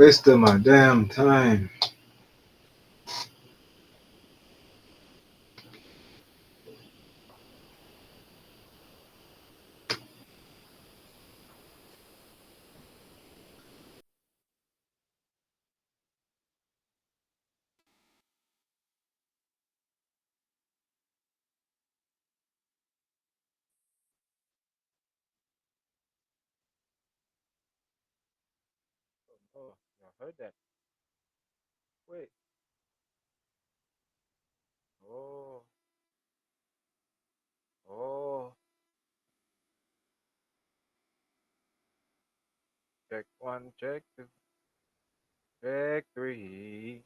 Wasting my damn time. Oh, y'all heard that? Wait. Oh, oh. Check one, check two, check three.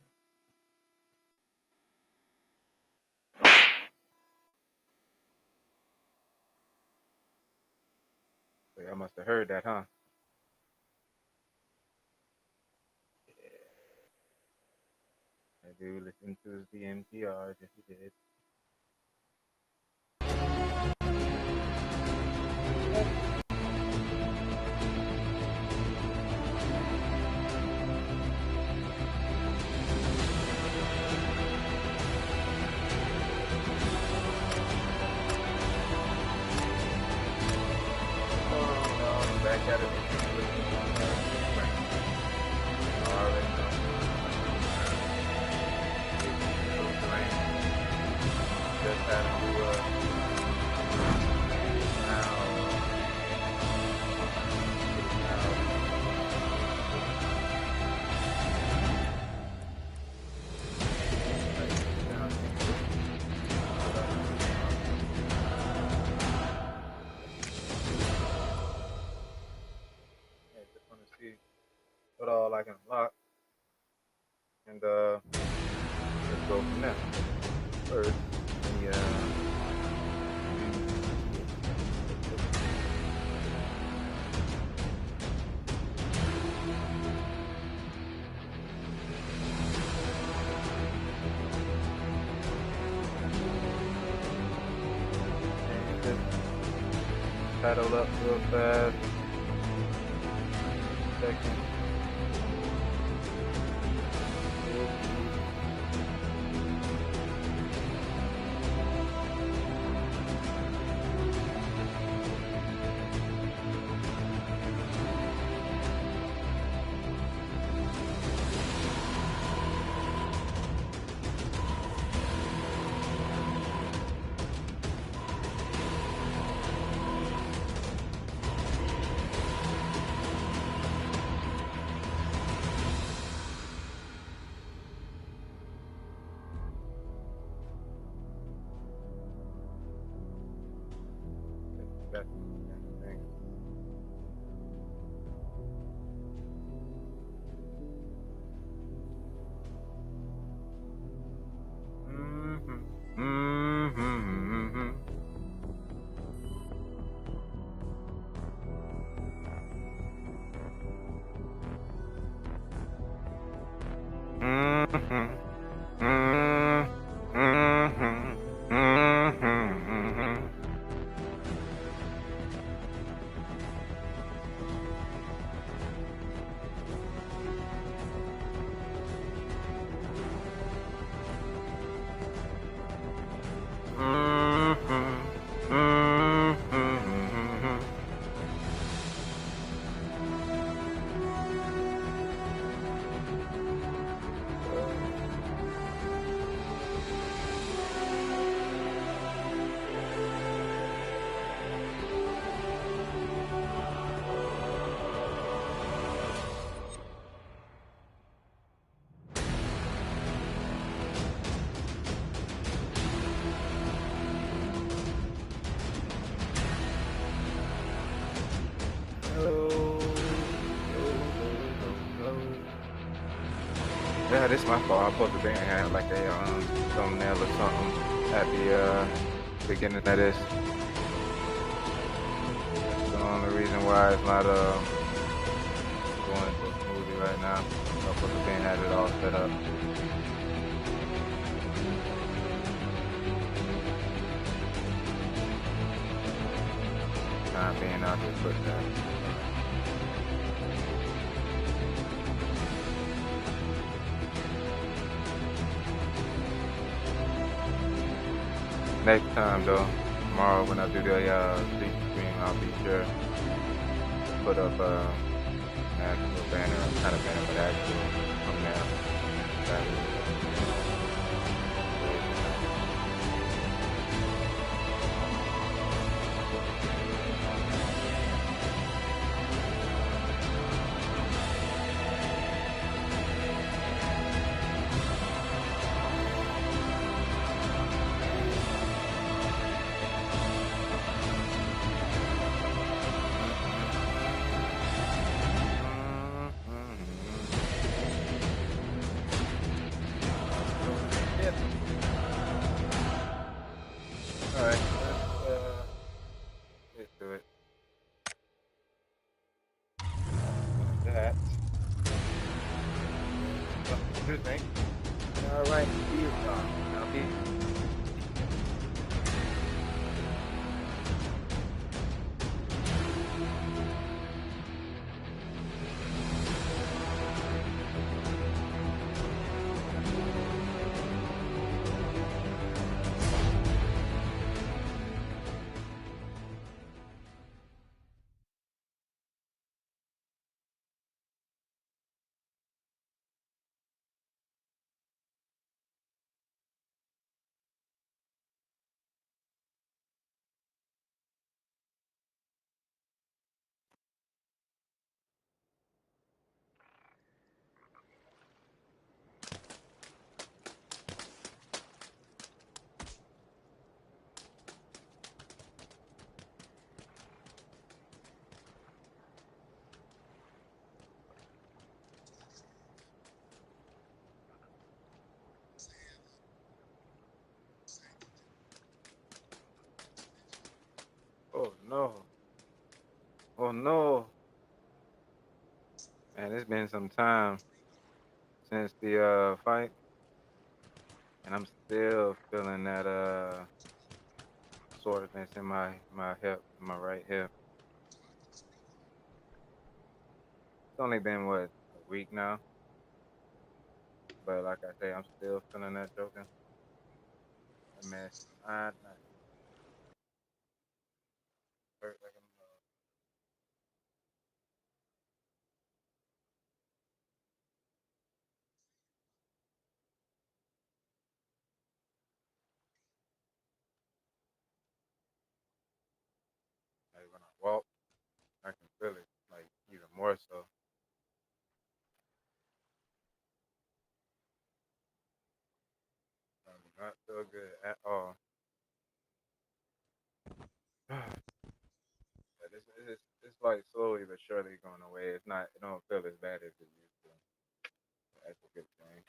So y'all must have heard that, huh? I do listen to the NPR. Yes, he did. Oh, no, I'm back at it again with the I already know. So lame. Just had to do now. Yeah, just want to see what all I can unlock, and let's go from there. First, the just paddle up real fast. Second. That's the thing. Mm-hmm. Mm-hmm. Mm-hmm. Mm-hmm. Mm-hmm. Mm-hmm. Mm-hmm. Mm-hmm. Hello. Hello. Yeah, this is my fault. I supposed to been had like a thumbnail or something at the beginning of this. That's the only reason why it's not going so smoothly right now. I supposed to been had it all set up. Time being, I'll just put that. Next time though, tomorrow when I do the stream, I'll be sure to put up an actual banner, not a banner, but actual thumbnail. That Yep. All right, let's do it. That. Good thing. All right, see you. I'll be. Oh no. Oh no. Man, it's been some time since the fight, and I'm still feeling that soreness in my hip, my right hip. It's only been what, a week now, but like I say, I'm still feeling that joking. That mess. Not hurt like I'm like when I walk, I can feel it like even more so. I do not feel good at all. But it's like slowly but surely going away. It's not. It don't feel as bad as it used to. That's a good thing.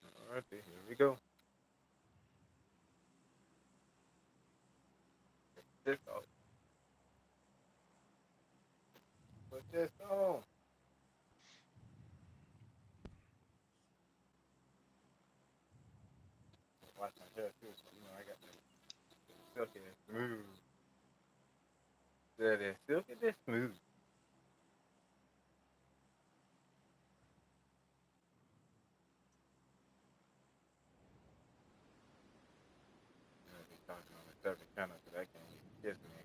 All right, here we go. This off. Put this on. Watch my hair too, so you know I got the silky and smooth. That is silky and smooth. You know, be talking on a separate channel, so that can't even kiss me.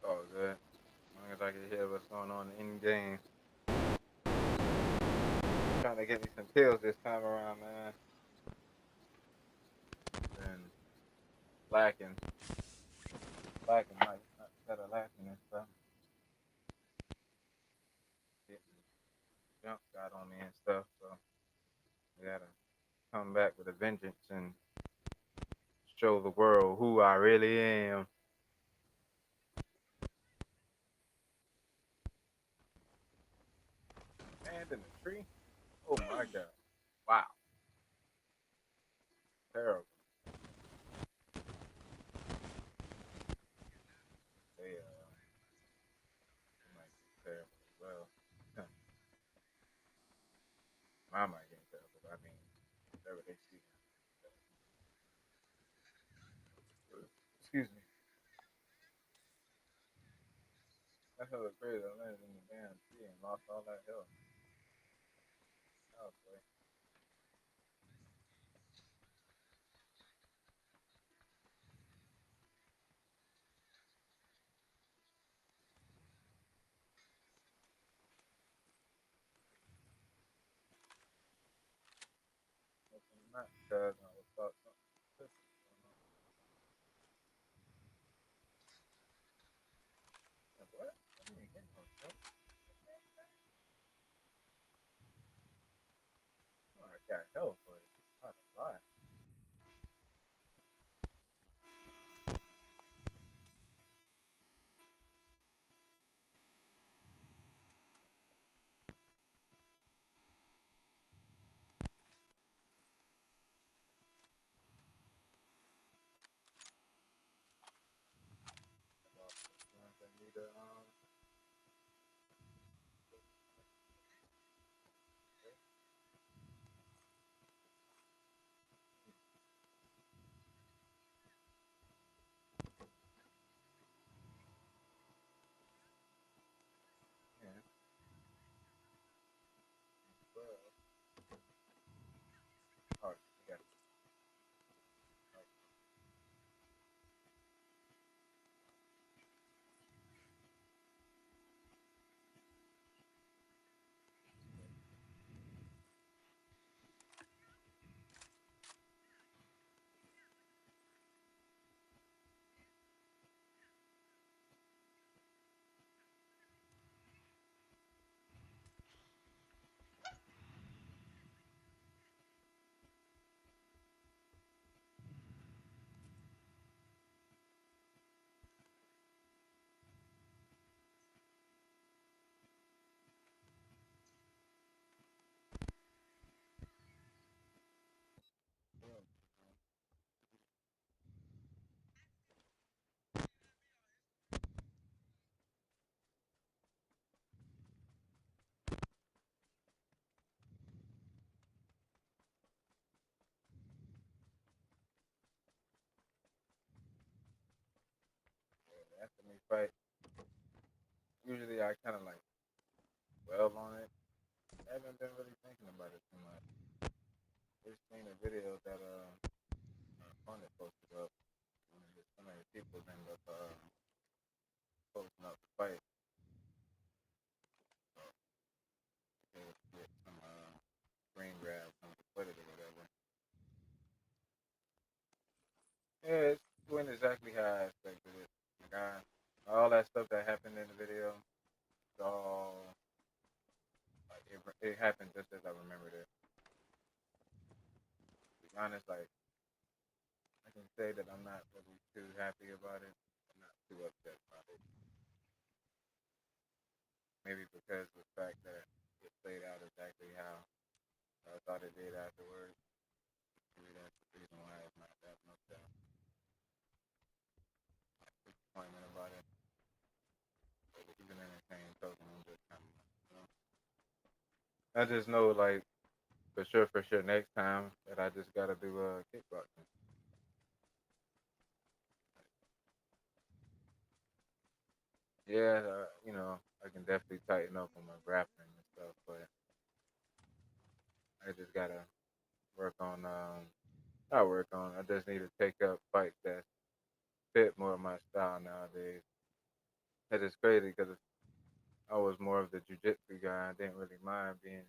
Oh, good. As long as I can hear what's going on in game. Trying to get me some kills this time around, man. And lacking. Lacking, like, instead of lacking and stuff. Getting jump shot on me and stuff, so we gotta come back with a vengeance and show the world who I really am. And in the tree? Oh my god. Wow. Terrible. Yeah. I might get into it, but I mean, whatever they see. Excuse me. That's hella crazy. I landed in the damn tree and lost all that health. Oh, boy. I'm not because I was thought something suspicious going on. Like, what? I didn't get no stuff. Oh, I got health, but it's not a lot. I need to, yeah. Well, oh, you got it. After me fight, usually I kind of like dwell on it. I haven't been really thinking about it too much. Just seen a video that my opponent posted up, and just so many people end up posting up the fight. So they would get some screen grabs on the footage or whatever. Yeah, it went exactly how I expected it. Like all that stuff that happened in the video, it's all like it happened just as I remembered it. To be honest, like I can say that I'm not really too happy about it. I'm not too upset about it. Maybe because of the fact that it played out exactly how I thought it did afterwards. Maybe that's the reason why it's not that much disappointment about it. But even in the same token, I'm just kind of, you know, I just know like for sure, next time that I just gotta do kickboxing. Yeah, I can definitely tighten up on my grappling and stuff, but I just gotta work on not work on. I just need to take up fights that fit more of my style nowadays. That is crazy because I was more of the jujitsu guy. I didn't really mind being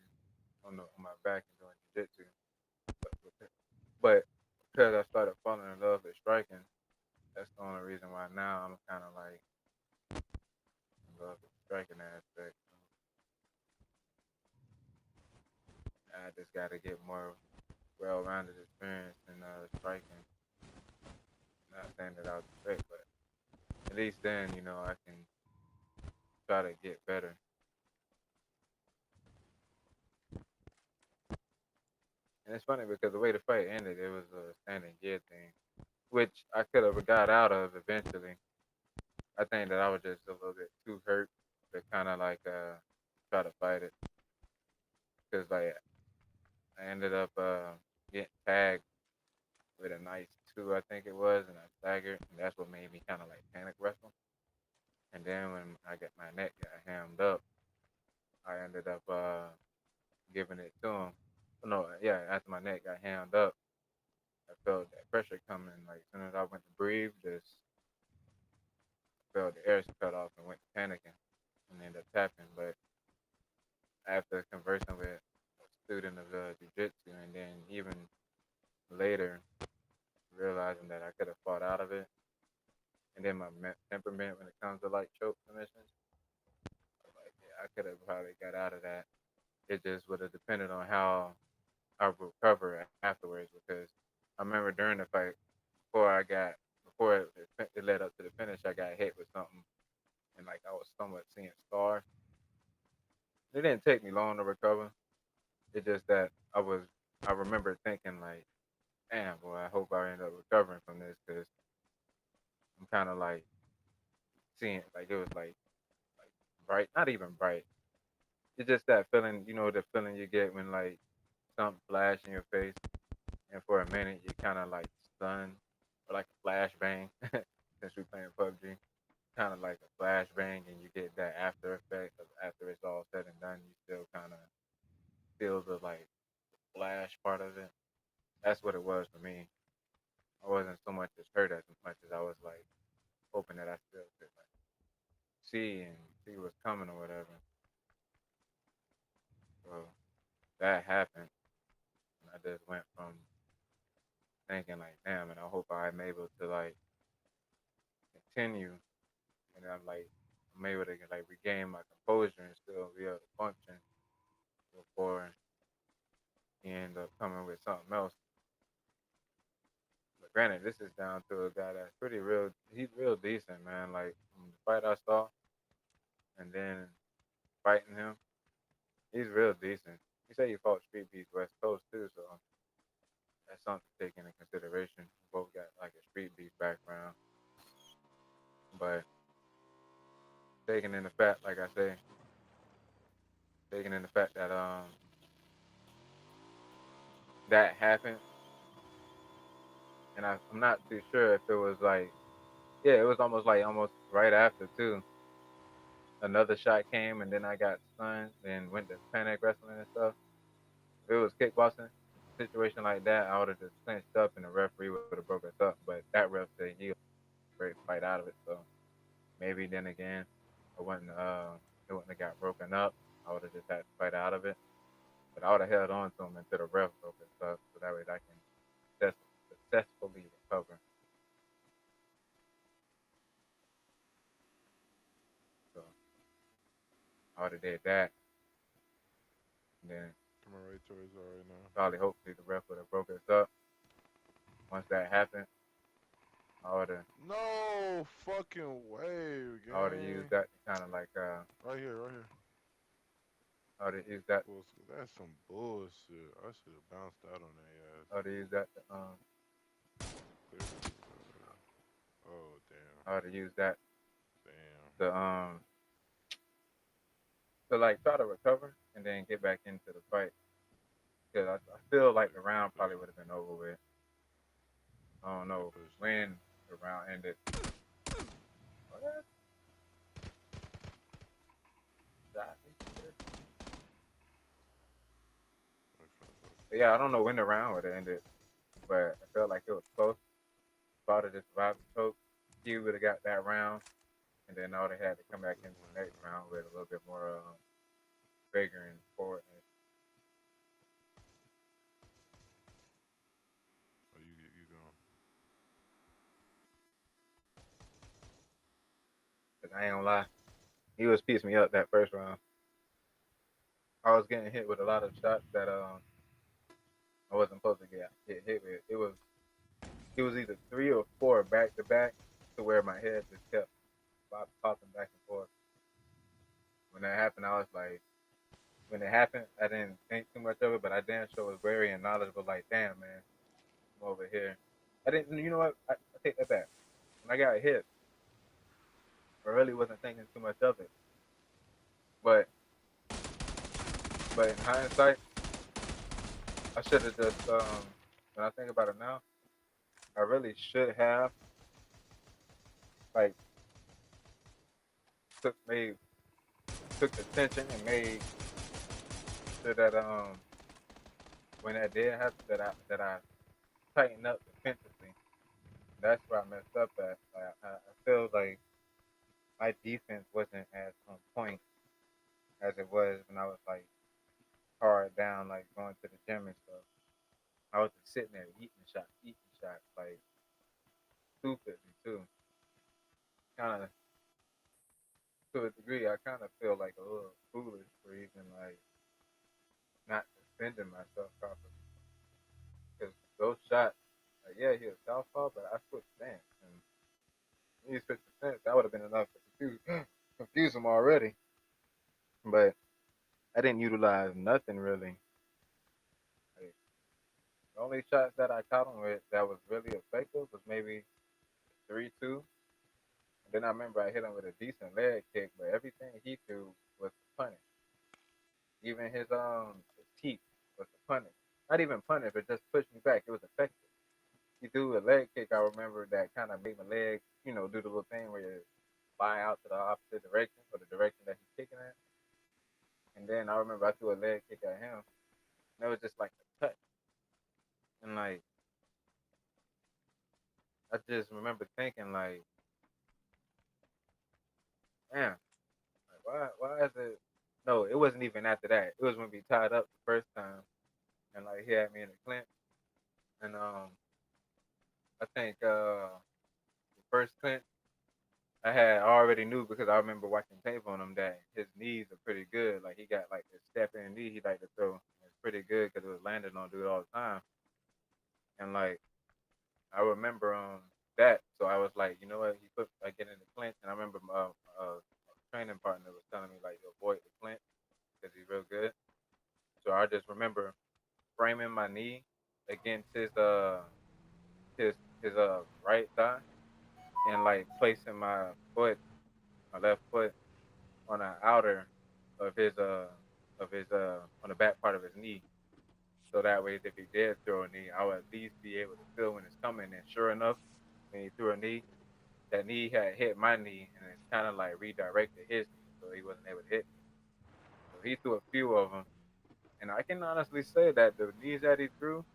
on my back and doing jujitsu, but because I started falling in love with striking, that's the only reason why now I'm kind of like in love with the striking aspect. I just got to get more well-rounded experience in striking. Not saying that I'll be great, but at least then I can try to get better. And it's funny because the way the fight ended, it was a standing gear thing, which I could have got out of eventually. I think that I was just a little bit too hurt to kind of like try to fight it because like I ended up getting tagged with a nice two, I think it was, and I staggered, and that's what made me kind of like panic wrestle. And then when I got my neck got hammed up, I ended up giving it to him. No, yeah, after my neck got hammed up, I felt that pressure coming. Like as soon as I went to breathe, just felt the air cut off and went to panicking and ended up tapping. But after conversing with a student of jiu-jitsu and then even later realizing that I could have fought out of it, and then my temperament when it comes to like choke submissions, like yeah, I could have probably got out of that. It just would have depended on how I would recover afterwards because I remember during the fight before I got before it led up to the finish, I got hit with something and like I was somewhat seeing stars. It didn't take me long to recover. It's just that I remember thinking like, damn, boy, I hope I end up recovering from this because I'm kind of like seeing like it was like bright, not even bright. It's just that feeling, the feeling you get when like something flash in your face, and for a minute you kind of like stunned or like a flashbang. Since we playing PUBG, kind of like a flashbang, and you get that after effect of after it's all said and done. You still kind of feel the like flash part of it. That's what it was for me. I wasn't so much as hurt as much as I was like hoping that I still could like see and see what's coming or whatever. So that happened, and I just went from thinking like, damn, and I hope I'm able to like continue, and I'm able to like regain my composure and still be able to function before he end up coming with something else. But granted, this is down to a guy that's pretty real. He's real decent, man. Like from the fight I saw, and then fighting him, he's real decent. He said he fought Street Beast West Coast too, so that's something to take into consideration. Both got like a Street Beast background, but taking in the fact, like I say, taking in the fact that that happened, and I'm not too sure if it was like, yeah, it was almost right after too. Another shot came, and then I got stunned, then went to panic wrestling and stuff. If it was kickboxing situation like that, I would have just clinched up, and the referee would have broke us up. But that ref said he was great fight out of it, so maybe then again, I wouldn't it wouldn't have got broken up. I would have just had to fight out of it. But I would have held on to him until the ref broke us up, so that way I can successfully recover. So I would have did that, and then Coming right towards us right now. probably hopefully the ref would have broke us up. Once that happened, I would have No fucking way, I would have used gang. that to kind of like Right here, right here. I would have used that That's some bullshit. I should have bounced out on that ass. I would have used that to Clear this. Oh damn, I would have used that damn. to to like try to recover and then get back into the fight. Because I feel like the They round probably pushing. would have been over with. I don't They know pushing. when the round ended. What? They finna fuck. But yeah, I don't know when the round would have ended, but I felt like it was close. Probably just survived the choke. He would have got that round, and then all they had to come back This into the man. next round with a little bit more vigor and forward. Oh, you going? Cause I ain't gonna lie, he was piecing me up that first round. I was getting hit with a lot of shots that I wasn't supposed to get hit with. It was either three or four back to back, to where my head just kept popping back and forth. When that happened, I was like, when it happened, I didn't think too much of it, but I damn sure was very knowledgeable. Like, damn man, I'm over here. I didn't. You know what? I take that back. When I got hit, I really wasn't thinking too much of it. But but in hindsight, I should have just when I think about it now, I really should have like made took the tension and made sure that when that did happen that I tightened up defensively. That's where I messed up at. I feel like my defense wasn't as on point as it was when I was like hard down, like going to the gym and stuff. I was just sitting there eating shots, like stupidly too. Kind of to a degree, I kind of feel like a little foolish for even like not defending myself properly. Because those shots, like, yeah, he was southpaw, but I switched stance, and when you switch the stance, that would have been enough to confuse him already. But I didn't utilize nothing really. Like, the only shots that I caught him with that was really effective was maybe 3-2. And then I remember I hit him with a decent leg kick, but everything he threw was punish. Even his teeth was a punish. Not even punish, but just pushed me back. It was effective. He threw a leg kick. I remember that kind of made my leg, do the little thing where you fly out to the opposite direction or the direction that he's kicking at. And then I remember I threw a leg kick at him, and it was just like a touch. And like I just remember thinking like, man, like, why is it? No, it wasn't even after that. It was when we tied up the first time, and like he had me in the clinch, and I think the first clinch I had I already knew because I remember watching tape on him that his knees are pretty good. Like he got like this step in knee he like to throw. It's pretty good because it was landing on dude all the time. And like I remember that, so I was like, you know what? He put I get in the clinch, and I remember my training partner was telling me like avoid the clinch because he's real good. So I just remember framing my knee against his right thigh and like placing my left foot on the outer of his on the back part of his knee. So that way, if he did throw a knee, I would at least be able to feel when it's coming. And sure enough, when he threw a knee, that knee had hit my knee, and it kind of like redirected his knee, so he wasn't able to hit me. So he threw a few of them, and I can honestly say that the knees that he threw,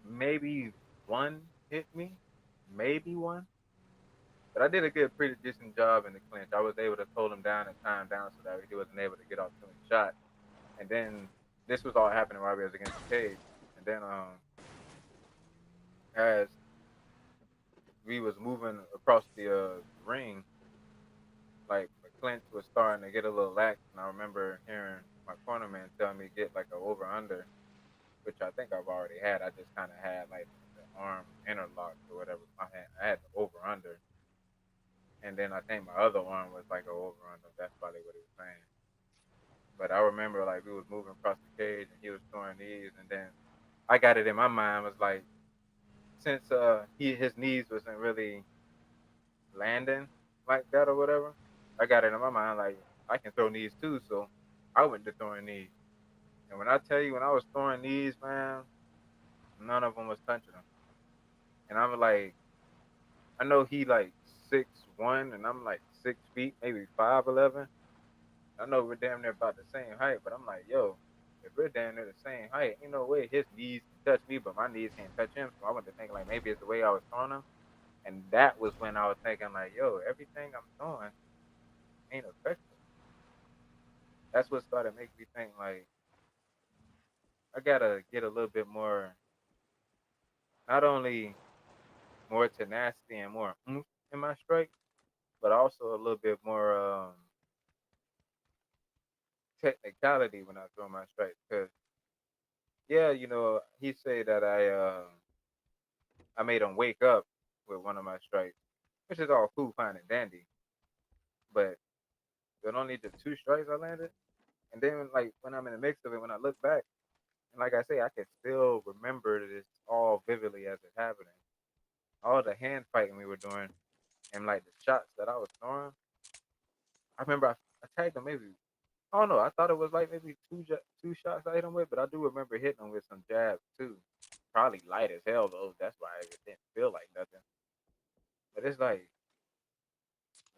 maybe one hit me, maybe one. But I did a pretty decent job in the clinch. I was able to hold him down and tie him down so that he wasn't able to get off too many shots. And then this was all happening while we was against the cage. And then as we was moving across the ring, like the clinch was starting to get a little lax, and I remember hearing my cornerman tell me to get like a over under, which I think I've already had. I just kind of had like the arm interlocked or whatever. I had the over under, and then I think my other arm was like a over under. That's probably what he was saying. But I remember like we was moving across the cage, and he was throwing these, and then I got it in my mind was like since his knees wasn't really landing like that or whatever, I got it in my mind like I can throw knees too, so I went to throwing knees. And when I tell you when I was throwing knees, man, none of them was touching him. And I'm like, I know he like 6'1", and I'm like 6 feet, maybe 5'11". I know we're damn near about the same height, but I'm like, yo, if we're damn near the same height, ain't no way his knees can touch me, but my knees can't touch him. So I went to think like maybe it's the way I was throwing him. And that was when I was thinking like, yo, everything I'm throwing ain't effective. That's what started making me think like I gotta get a little bit more, not only more tenacity and more oomph in my strike, but also a little bit more technicality when I throw my strike. Because yeah, he said that I made him wake up with one of my strikes, which is all cool, fine, and dandy. But with only the two strikes I landed, and then like when I'm in the mix of it, when I look back, and like I say, I can still remember this all vividly as it happening. All the hand fighting we were doing, and like the shots that I was throwing. I remember I tagged him maybe I don't know. I thought it was like maybe two shots I hit him with, but I do remember hitting him with some jabs too. Probably light as hell though. That's why it didn't feel like nothing. But it's like,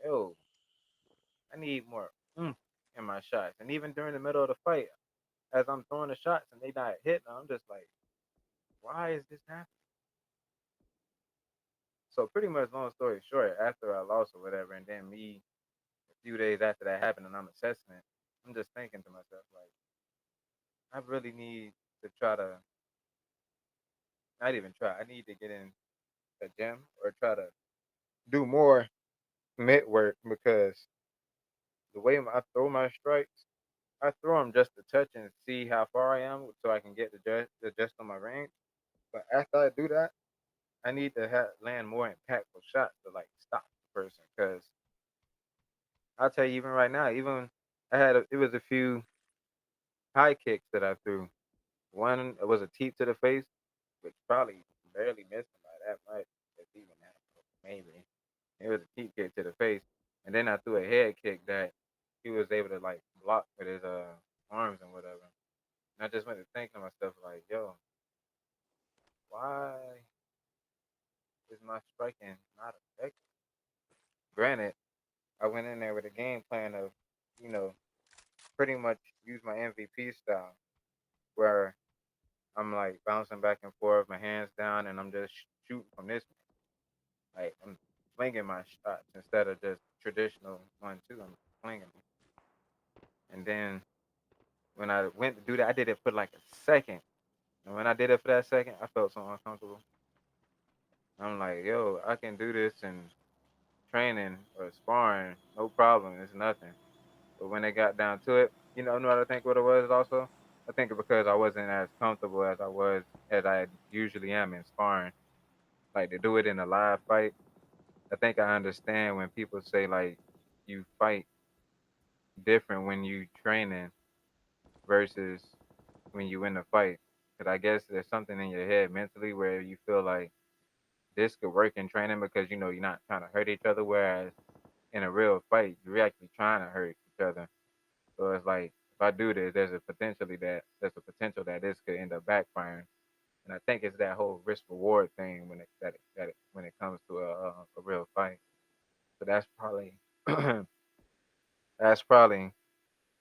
yo, I need more in my shots. And even during the middle of the fight, as I'm throwing the shots and they not hitting, I'm just like, why is this happening? So pretty much, long story short, after I lost or whatever, and then me a few days after that happened, and I'm assessing it, I'm just thinking to myself like, I really need to try to not even try. I need to get in a gym or try to do more mitt work because the way I throw my strikes, I throw them just to touch and see how far I am so I can get the just on my range. But after I do that, I need to land more impactful shots to like stop the person. Because I'll tell you, even right now, even it was a few high kicks that I threw. One was a teep to the face, which probably barely missed him by that much, if even that, maybe. It was a teep kick to the face, and then I threw a head kick that he was able to like block with his arms and whatever. And I just went to thinking to myself like, yo, why is my striking not effective? Granted, I went in there with a game plan of, you know, pretty much use my MVP style where I'm like bouncing back and forth, my hands down, and I'm just shooting from this. Like I'm flinging my shots instead of just traditional 1-2. I'm flinging them. And then when I went to do that, I did it for like a second. And when I did it for that second, I felt so uncomfortable. I'm like, yo, I can do this in training or sparring, no problem. It's nothing. But when it got down to it, you know what I think what it was also? I think it because I wasn't as comfortable as I usually am in sparring. Like to do it in a live fight, I think I understand when people say like you fight different when you training versus when you in a fight. Cause I guess there's something in your head mentally where you feel like this could work in training because you're not trying to hurt each other. Whereas in a real fight, you're actually trying to hurt each other. So it's like if I do this, there's a potential that this could end up backfiring. And I think it's that whole risk reward thing when it comes to a real fight. So that's probably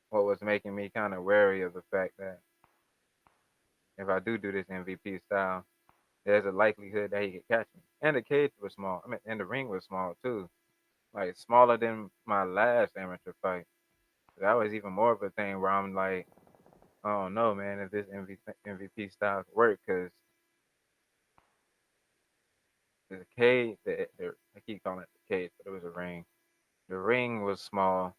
what was making me kind of wary of the fact that if I do this MVP style, there's a likelihood that he could catch me. And the cage was small. I mean, and the ring was small too, like smaller than my last amateur fight. So that was even more of a thing where I'm like, I don't know, man, if this MVP style could work because the cage, I keep calling it the cage, but it was a ring. The ring was small,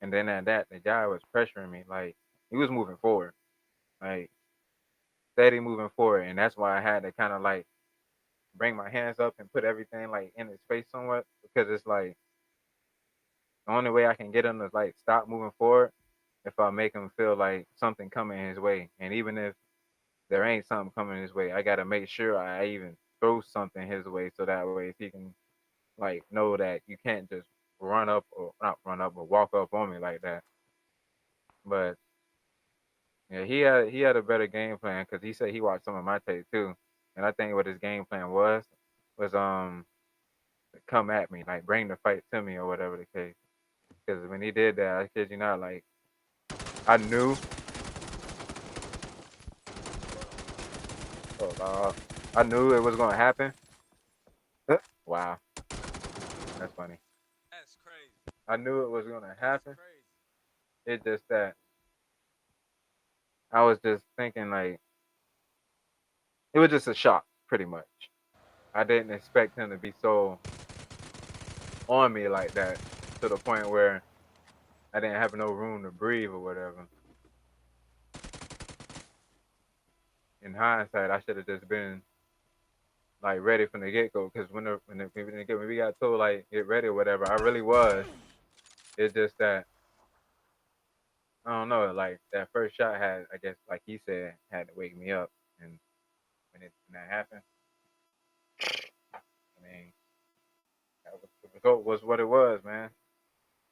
and then at that, the guy was pressuring me, like he was moving forward, like steady moving forward, and that's why I had to kind of like bring my hands up and put everything like in his face somewhat because it's like the only way I can get him to like stop moving forward if I make him feel like something coming his way, and even if there ain't something coming his way, I gotta make sure I even throw something his way so that way if he can like know that you can't just run up or not run up but walk up on me like that. But yeah, he had a better game plan because he said he watched some of my tape too, and I think what his game plan was come at me like bring the fight to me or whatever the case. Because when he did that, I kid you not, like I knew, oh I knew it was gonna happen. Wow, that's funny. That's crazy. I knew it was gonna That's happen. crazy. It's just that I was just thinking like it was just a shock, pretty much. I didn't expect him to be so on me like that to the point where I didn't have no room to breathe or whatever. In hindsight, I should have just been like ready from the get go. Because when we got told like get ready or whatever, I really was. It's just that I don't know. Like that first shot had, I guess, like he said, had to wake me up. And when that happened, I mean, the result was what it was, man.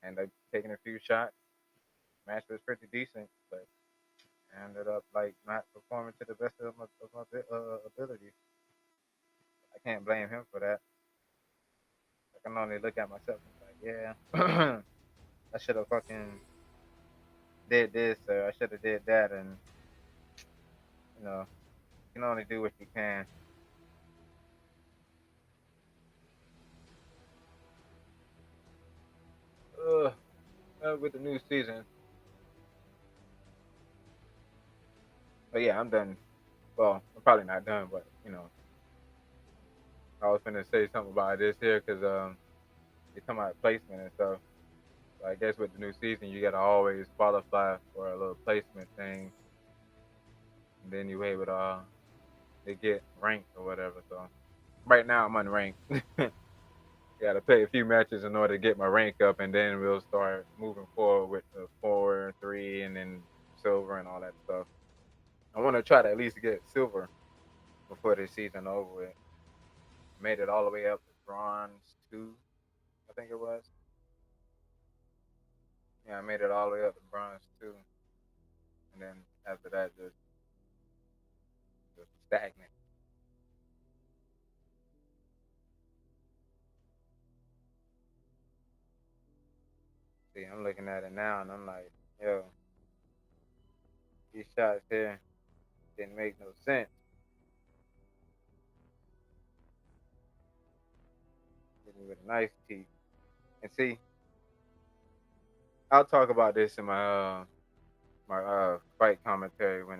And like taking a few shots, match was pretty decent, but I ended up like not performing to the best of my ability. I can't blame him for that. I can only look at myself and be like, yeah, I should have fucking did this or I should have did that, and you can only do what you can. Ugh, with the new season, but yeah, I'm done. Well, I'm probably not done, but I was gonna say something about this here because they come out placement and stuff. So I guess with the new season, you gotta always qualify for a little placement thing, and then you able to get ranked or whatever. So right now I'm unranked. Gotta play a few matches in order to get my rank up, and then we'll start moving forward with the 4 and 3, and then silver and all that stuff. I want to try to at least get silver before this season over with. Made it all the way up to bronze 2, I think it was. Yeah, I made it all the way up to bronze 2, and then after that, just stagnant. See, I'm looking at it now, and I'm like, yo, these shots here didn't make no sense. Hit me with a nice tee. And see, I'll talk about this in my fight commentary when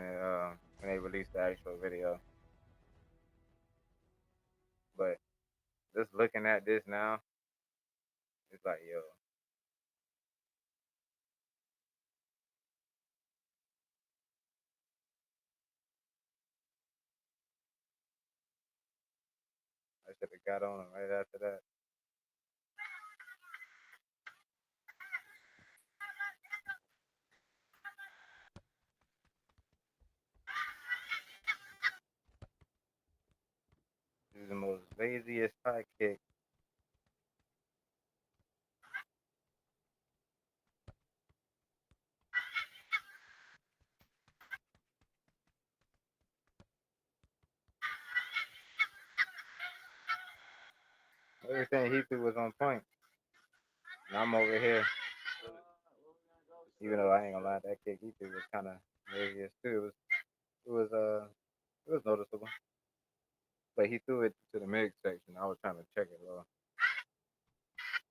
they release the actual video. But just looking at this now, it's like, yo, I should have got on him right after that. This is the most laziest high kick. Everything he threw was on point. And I'm over here, even though I ain't gonna lie, that kick he threw was kind of lazy too. It was it was noticeable. But he threw it to the mid section. I was trying to check it low.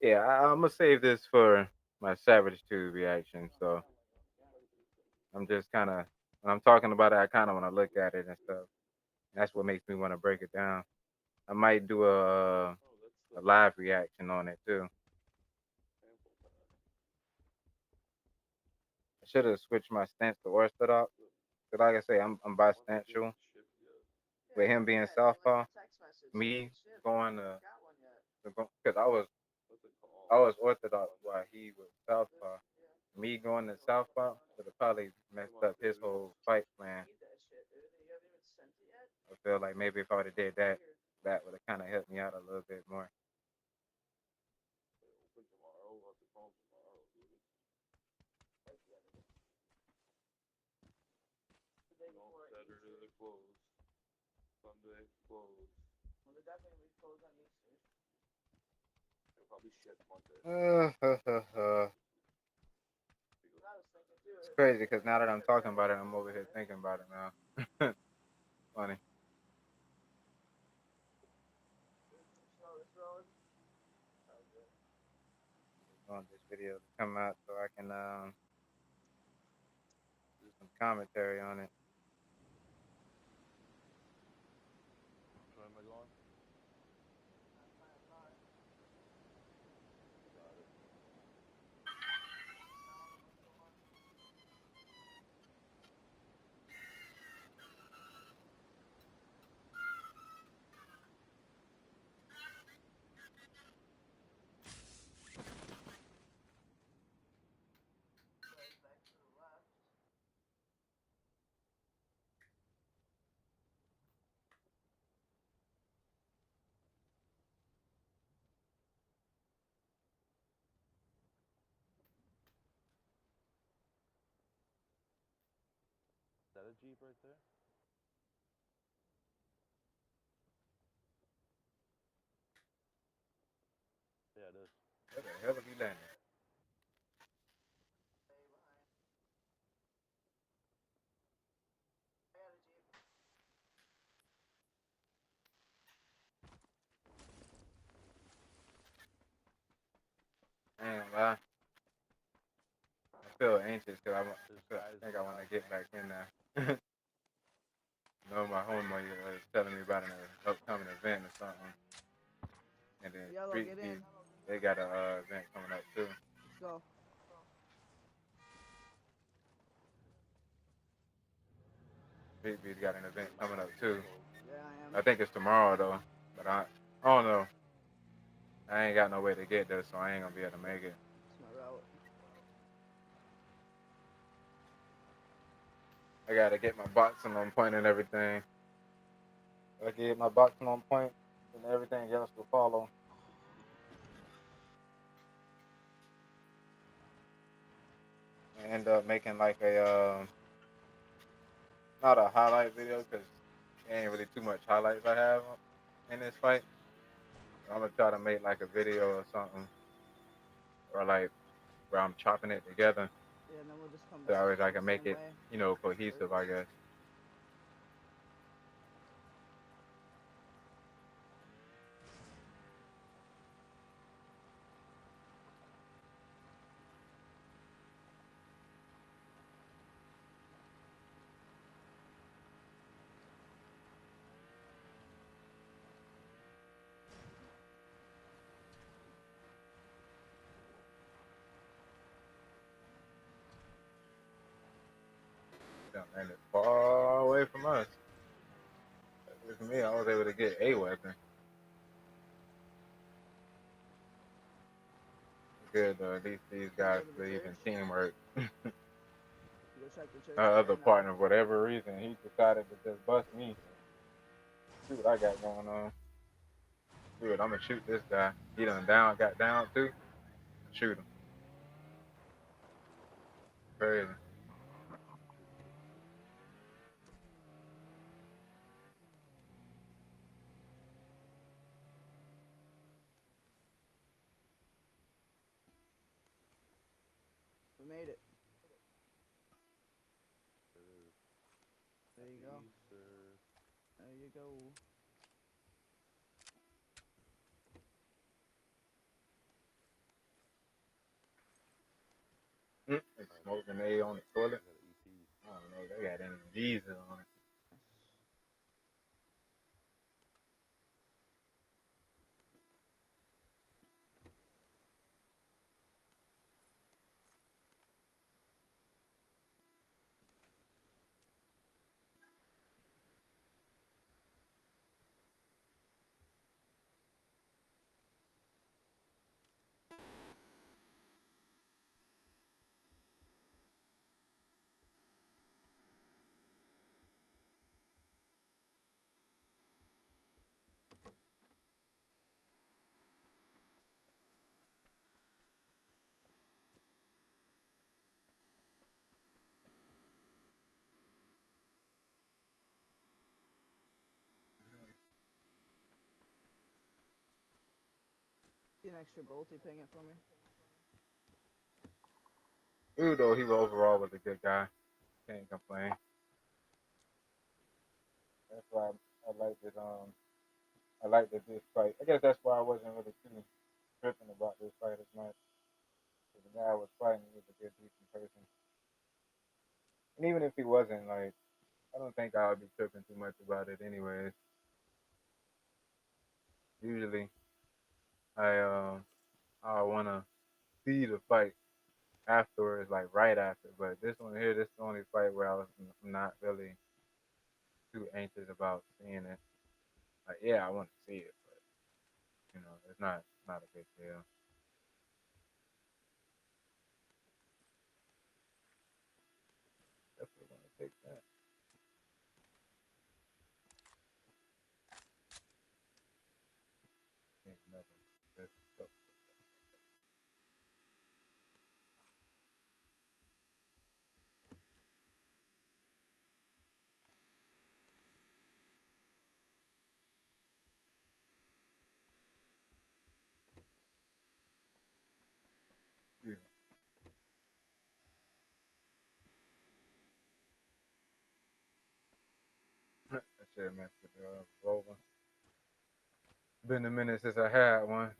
Yeah, I'm gonna save this for my Savage 2 reaction. So I'm just kind of when I'm talking about it, I kind of want to look at it and stuff. That's what makes me want to break it down. I might do a live reaction on it too. I should have switched my stance to orthodox. Cause like I say, I'm bistential. With him being southpaw, me going to because I was orthodox while he was southpaw. Me going to southpaw would have probably messed up his whole fight plan. I feel like maybe if I would have did that, that would have kind of helped me out a little bit more. It's crazy because now that I'm talking about it, I'm over here thinking about it now. Funny. I want this video to come out so I can do some commentary on it. Jeep right there? Yeah, it is. Where the hell are we landing? I ain't gonna lie. I feel anxious because There's I guys think in I the want to house. get back in there. No, my homeboy was telling me about an upcoming event or something, and then Yellow, Street get Beef, in. they got a event coming up too. Let's go. Street Beef got an event coming up too. Yeah, I am. I think it's tomorrow though, but I don't know. I ain't got no way to get there, so I ain't gonna be able to make it. It's my route. I gotta get my boxing on point and everything. If I get my boxing on point, then everything else will follow. I end up making like a not a highlight video because ain't really too much highlights I have in this fight. I'm gonna try to make like a video or something, or like where I'm chopping it together, Yeah, and then we'll just come so back always I the can make same it, way. cohesive, I guess. It done landed far away from us. For me, I was able to get a weapon. Good though. At least these You guys go to the believe in church. teamwork. You go check the church My out other right now. partner, for whatever reason, he decided to just bust me. See what I got going on. Dude, I'm gonna shoot this guy. He done got down too. Shoot him. Crazy. We made it. Sir. There you go. Happy, sir. There you go. It's smoking A on the toilet. I got an EP. I don't know. They got any Jesus on it. See an extra bolty, ping it for me. Though he overall was a good guy. Can't complain. That's why I like this. I like this fight. I guess that's why I wasn't really too tripping about this fight as much. 'Cause the guy I was fighting was a good, decent person. And even if he wasn't, like, I don't think I would be tripping too much about it, anyways. Usually, I wanna see the fight afterwards, like right after. But this one here, this is the only fight where I'm not really too anxious about seeing it. Like, yeah, I want to see it, but it's not a big deal. Definitely want to take that. Ain't nothing. Just- shit messed with the revolver. Been a minute since I had one.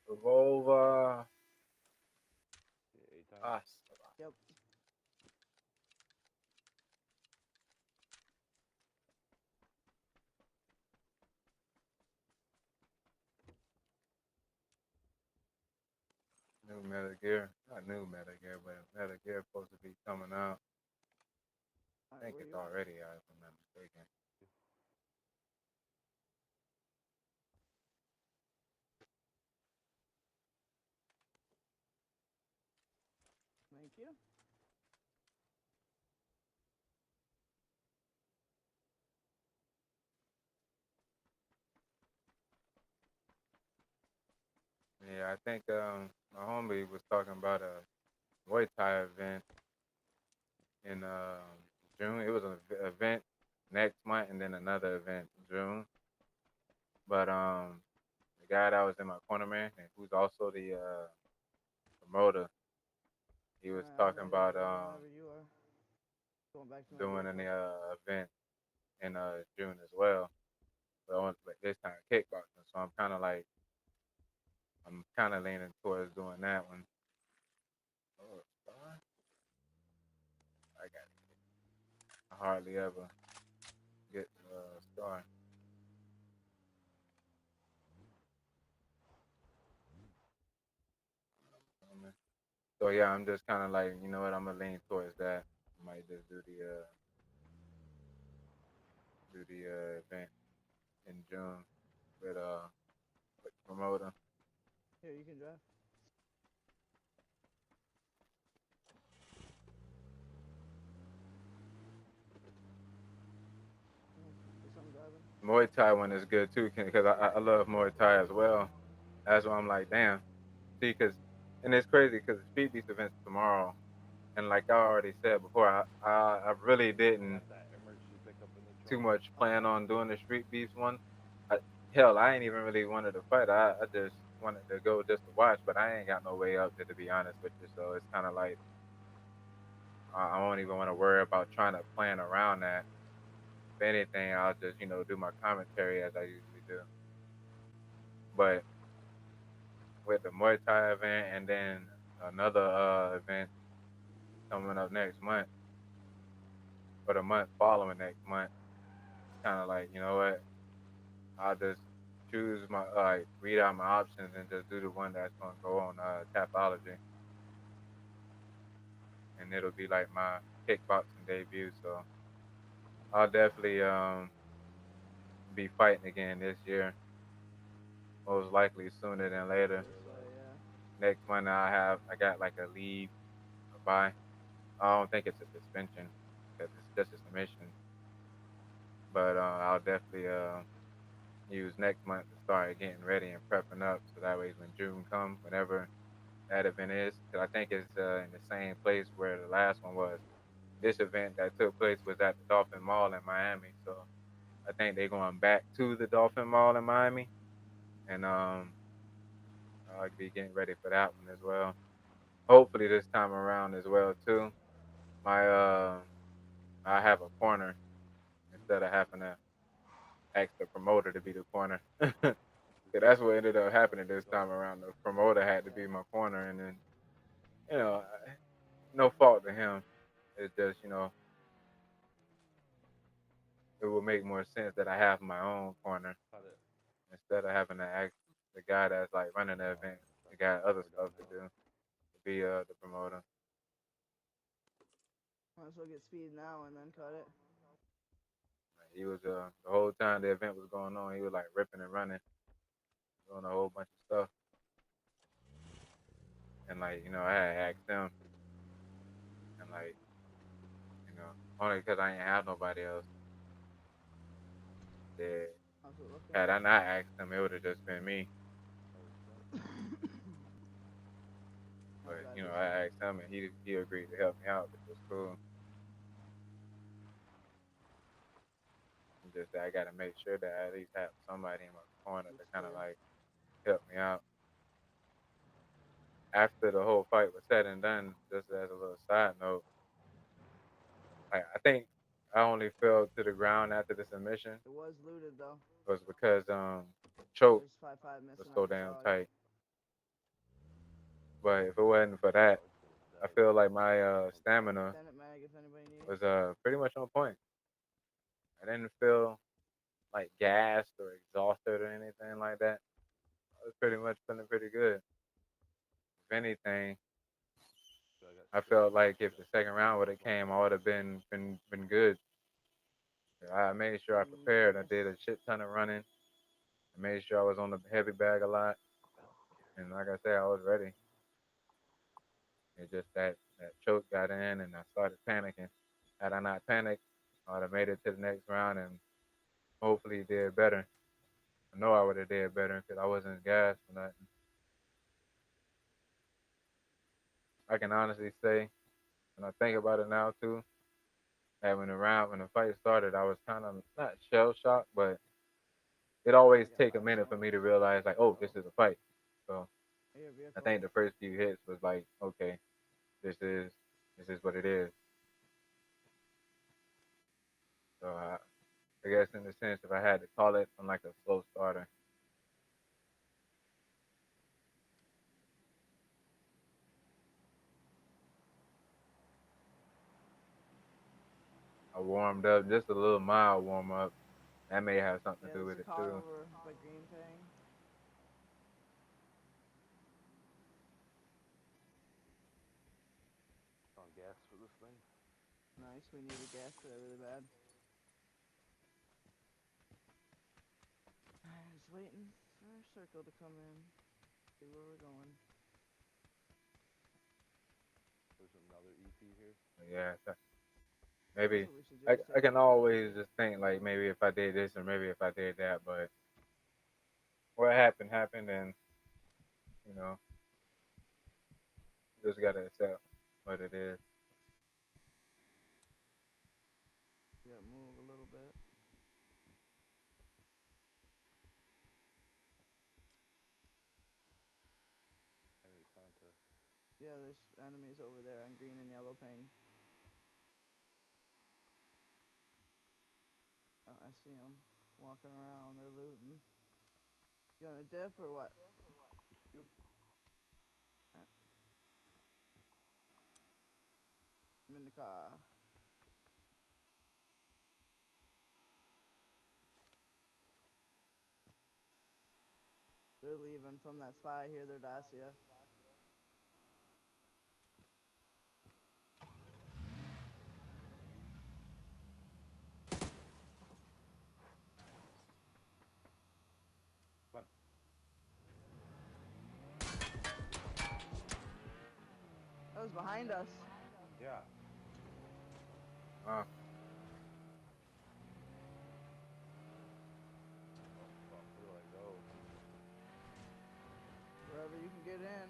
Revolver. Yeah, 8 times. Ah, Yep. new Metal Gear. Not new Metal Gear, but Metal Gear supposed to be coming out. I Alright, think where it's you at? already out, if I'm not mistaken. Thank you. Yeah, I think my homie was talking about a Muay Thai event in June. It was an event next month and then another event in June. But the guy that was in my corner, man, and who's also the promoter, he was Alright, I'm talking ready about whenever you are. Going back to my doing an vehicle. event in June as well. But this time kickboxing. So I'm kind of leaning towards doing that one. Oh, Star? I got it. I hardly ever get Star. So yeah, I'm just kind of like, you know what, I'm gonna lean towards that. Might just do the event in June with with the promoter. Here, you can drive. Guess I'm driving. Muay Thai one is good too, because I love Muay Thai as well. That's why I'm like, damn. See, because and it's crazy because the Speed Beast event's tomorrow, and like I already said before, I really I didn't got that emergency pickup in the too trunk. much plan on doing the Street Beast one. I, hell, I ain't even really wanted to fight. I just wanted to go just to watch, but I ain't got no way up there to be honest with you. So it's kind of like I don't even want to worry about trying to plan around that. If anything, I'll just do my commentary as I usually do. But with the Muay Thai event and then another event coming up next month or the month following next month, it's kind of like, you know what? I'll just choose my like read out my options and just do the one that's gonna go on Tapology, and it'll be like my kickboxing debut. So I'll definitely be fighting again this year, most likely sooner than I was later. gonna say, yeah. Next month I got like a leave, a bye. I don't think it's a suspension because it's just a submission, but I'll definitely use next month to start getting ready and prepping up. So that way, when June comes, whenever that event is, because I think it's in the same place where the last one was. This event that took place was at the Dolphin Mall in Miami, so I think they're going back to the Dolphin Mall in Miami, and I'll be getting ready for that one as well. Hopefully this time around as well too. My I have a corner instead of having to ask the promoter to be the corner. Yeah, that's what ended up That's happening the this time goal. around. The promoter had to be my corner, and then you know, no fault to him. It's just it would make more sense that I have my own corner Cut it. instead of having to ask the guy that's like running the event. The That's guy too other far stuff to downhill. do to be the promoter. Might as well get speed now and then cut it. Like, he was the whole time the event was going on, he was like ripping and running, doing a whole bunch of stuff. And like I had asked him, and like only because I ain't have nobody else. That How's it looking? had I not asked him, it would have just been me. Not But bad, decent. I asked him, and he agreed to help me out, which was cool. And just that I got to make sure that I at least have somebody in my corner to Looks kind of clear. like help me out. After the whole fight was said and done, just as a little side note, I think I only fell to the ground after the submission It was looted though. was because choke There's 5-5 was missing. I so just damn saw it. tight. But if it wasn't for that, Probably should have I died. feel like my stamina Send it, mag, if anybody needs. was pretty much on point. I didn't feel like gassed or exhausted or anything like that. I was pretty much feeling pretty good. If anything, So I got I stripped felt from like if the second round would have came, I would have been good. I made sure I prepared. I Yes. did a shit ton of running. I made sure I was on the heavy bag a lot, and like I said, I was ready. It's just that choke got in, and I started panicking. Had I not panicked, I would have made it to the next round and hopefully did better. I know I would have did better because I wasn't gassed for nothing. I can honestly say, when I think about it now too, that when the fight started, I was kind of not shell shocked, but it always I got take a last minute for shot. me to realize like, oh, this is a fight. So Your I vehicle. think the first few hits was like, okay, this is this is what it is. So I guess in the sense, if I had to call it, I'm like a slow starter. I warmed up just a little mild warm up. That may have something Yeah, to do there's with a it car too. over by Green Pang. on gas for this thing. Nice. We needed gas for that really bad. Just waiting for our circle to come in. See where we're going. There's another EP here. Yeah, That's maybe what we should do. I Is I take can out that always exit. just think like maybe if I did this or maybe if I did that, but what happened happened, and you know you just gotta accept what it is. We gotta move a little bit. Enemy contest. Yeah, there's enemies over there on green and yellow ping. Oh, I see them walking around. They're looting. You on a dip or what? Yep. I'm in the car. They're leaving from that spot. I hear their Dacia. Come on. That was behind us. Yeah. Uh, Oh fuck. Where do I go? Wherever you can get in.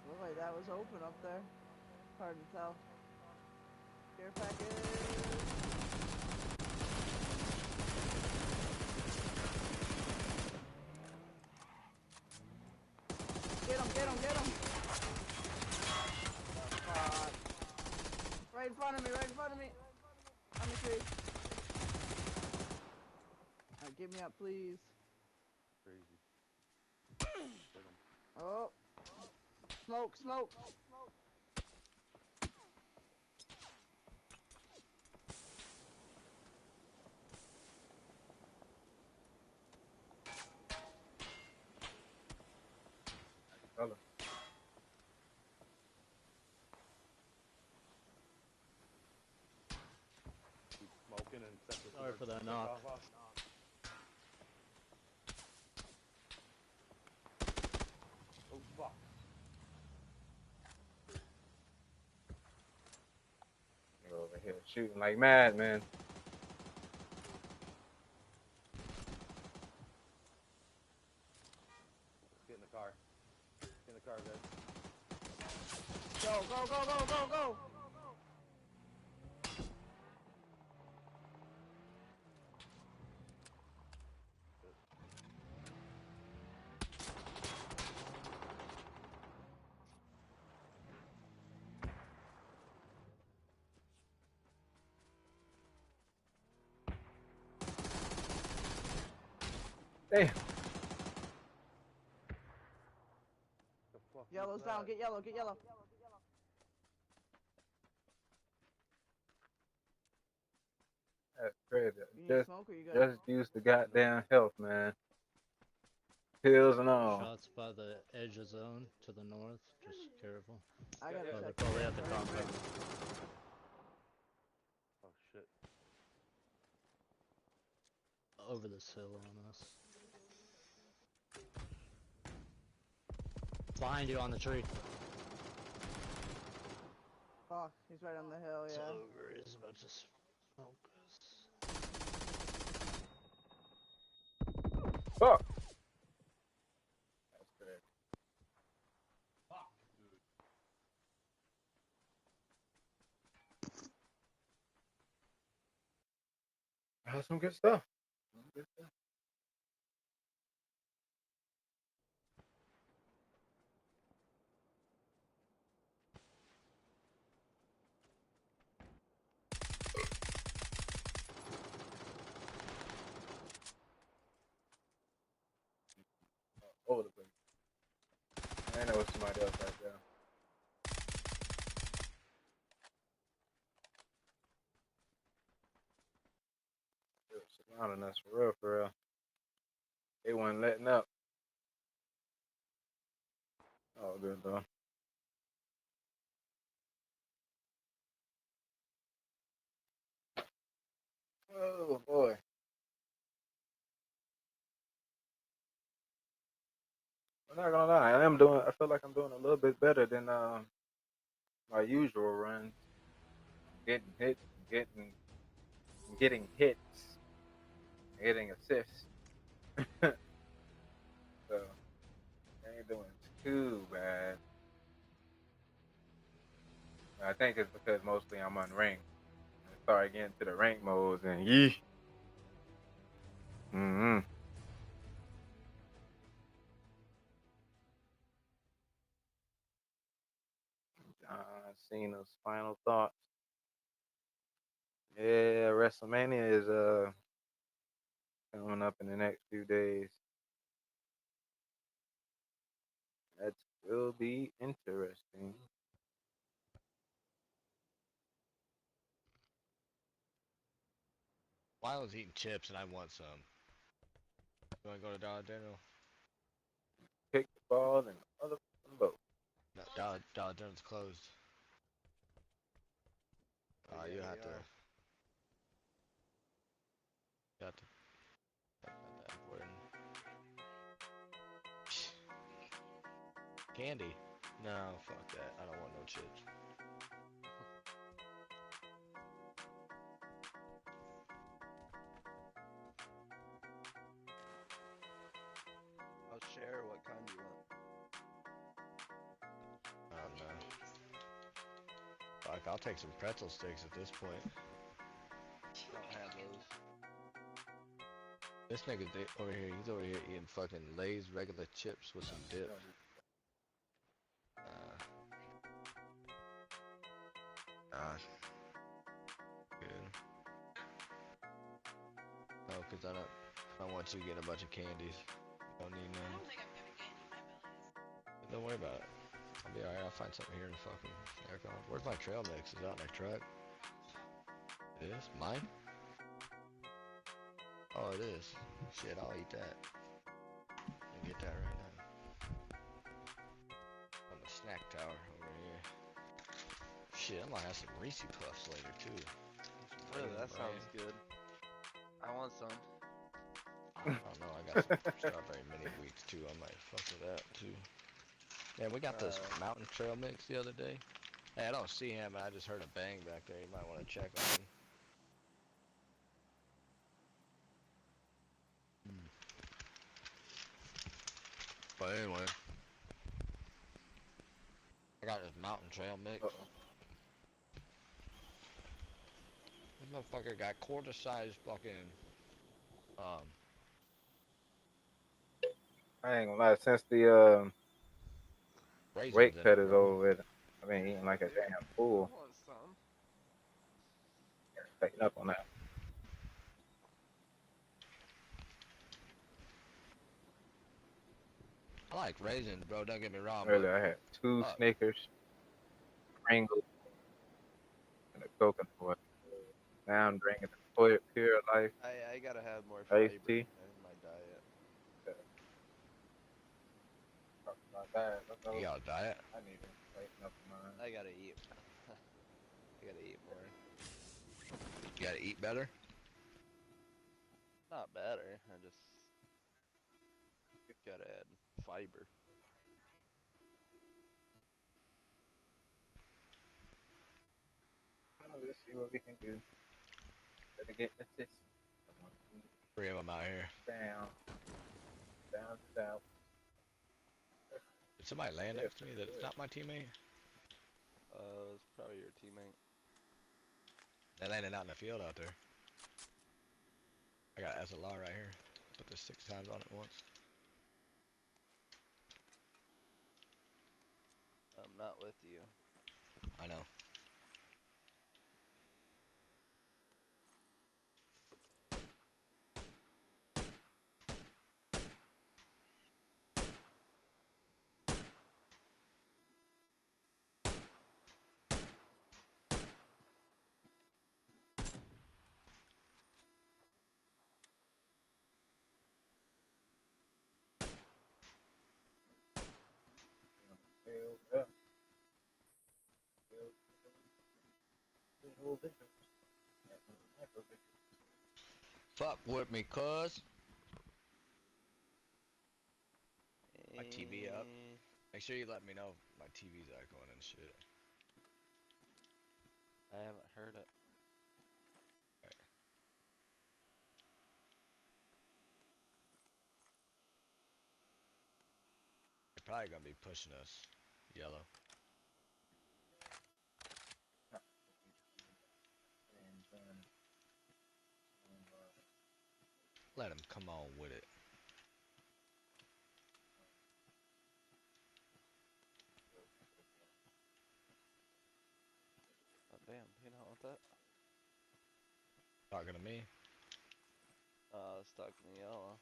Looked like that was open up there. Hard to tell. Care package. Get him, get him, get him. Fuck. Right in front of me, right in front of me. On the tree. Alright, get me up, please. Crazy. Hit him. Oh. Smoke, smoke. fella. Keep smoking and set this Sorry for that knock. off. Oh fuck. You're over here shooting like mad, man. Let's get in the car. Get in the car, guys. Go, go, go, go, go, go. Damn. The fuck Yellow's was down. that? Get yellow. Get yellow. That's crazy. You need Just smoke or you good? just use the goddamn health, man. Pills and all. Shots by the edge of zone to the north. Just careful. I gotta Oh, they're check. probably the at the inventory. compound. Oh shit. Over this hill on us. Behind you on the tree. Fuck, he's right on the hill. It's Yeah. over. He's about to focus. Fuck. That's crazy. That's some good stuff. Some good stuff. Over the place. And there was somebody else right there. They were surrounding us for real, for real. They wasn't letting up. Oh, good though. Oh boy. I'm not gonna lie. I feel like I'm doing a little bit better than my usual runs. Getting hit, getting hits, getting assists. So I ain't doing too bad. I think it's because mostly I'm unranked. I started getting to the rank modes and yee. Mm-hmm. Cena's final thoughts. Yeah, WrestleMania is coming up in the next few days. That will be interesting. Well, I was eating chips and I want some. You wanna go to Dollar General? Kick the ball and the motherfucking boat. No, Dollar General's closed. Oh, You yeah, have they to. are. You have to. That's not that important. Candy? No, fuck that. I don't want no chips. I'll share what kind you want. I don't know. Fuck, I'll take some pretzel sticks at this point. I don't have those. This nigga over here, he's over here eating fucking Lay's regular chips with some dip. Good. No, cause I don't want you getting a bunch of candies. Don't need none. Don't worry about it. I'll be alright. I'll find something here in the fucking aircon. Where's my trail mix? Is it out in my truck? It is? Mine? Oh, it is. Shit, I'll eat that. I'll get that right now. On the snack tower over here. Shit, I might have some Reese Puffs later too. Oh, Raisin that bran. sounds good. I want some. I don't know. I got some strawberry mini wheats too. I might fuck with that too. Yeah, we got this mountain trail mix the other day. Hey, I don't see him, but I just heard a bang back there. You might want to check on him. But anyway, I got this mountain trail mix. Uh-oh. This motherfucker got quarter-sized fucking I ain't gonna lie. Since the weight raisins in cut it, is bro. over with, I've been eating like a Yeah, damn I fool. want some. Tighten up on that. I like raisins, bro. Don't get me wrong, but Earlier I had two fuck. Snickers, Pringles, and a coconut water. Now I'm drinking the Pure Life I gotta have more iced fiber tea. in my diet. Talk about that. You got a diet? I need to tighten up mine. I gotta eat. I gotta eat more. You gotta eat better? Not better. I just gotta add fiber. Let's see what we can do. Better get the system. 3 of them out here. Down, down, south. Did somebody land next to me that's not my teammate? It's probably your teammate. They landed out in the field out there. I got SLR right here. Put this 6 times on it once. I'm not with you. I know. Filled up. Fuck with me, cuz. My TV up. Eh, Make sure you let me know if my TV's echoing and shit. I haven't heard it. They're probably gonna be pushing us. Yellow. Let him come on with it. Oh damn, you don't want that? Talking to me. Stuck in the yellow.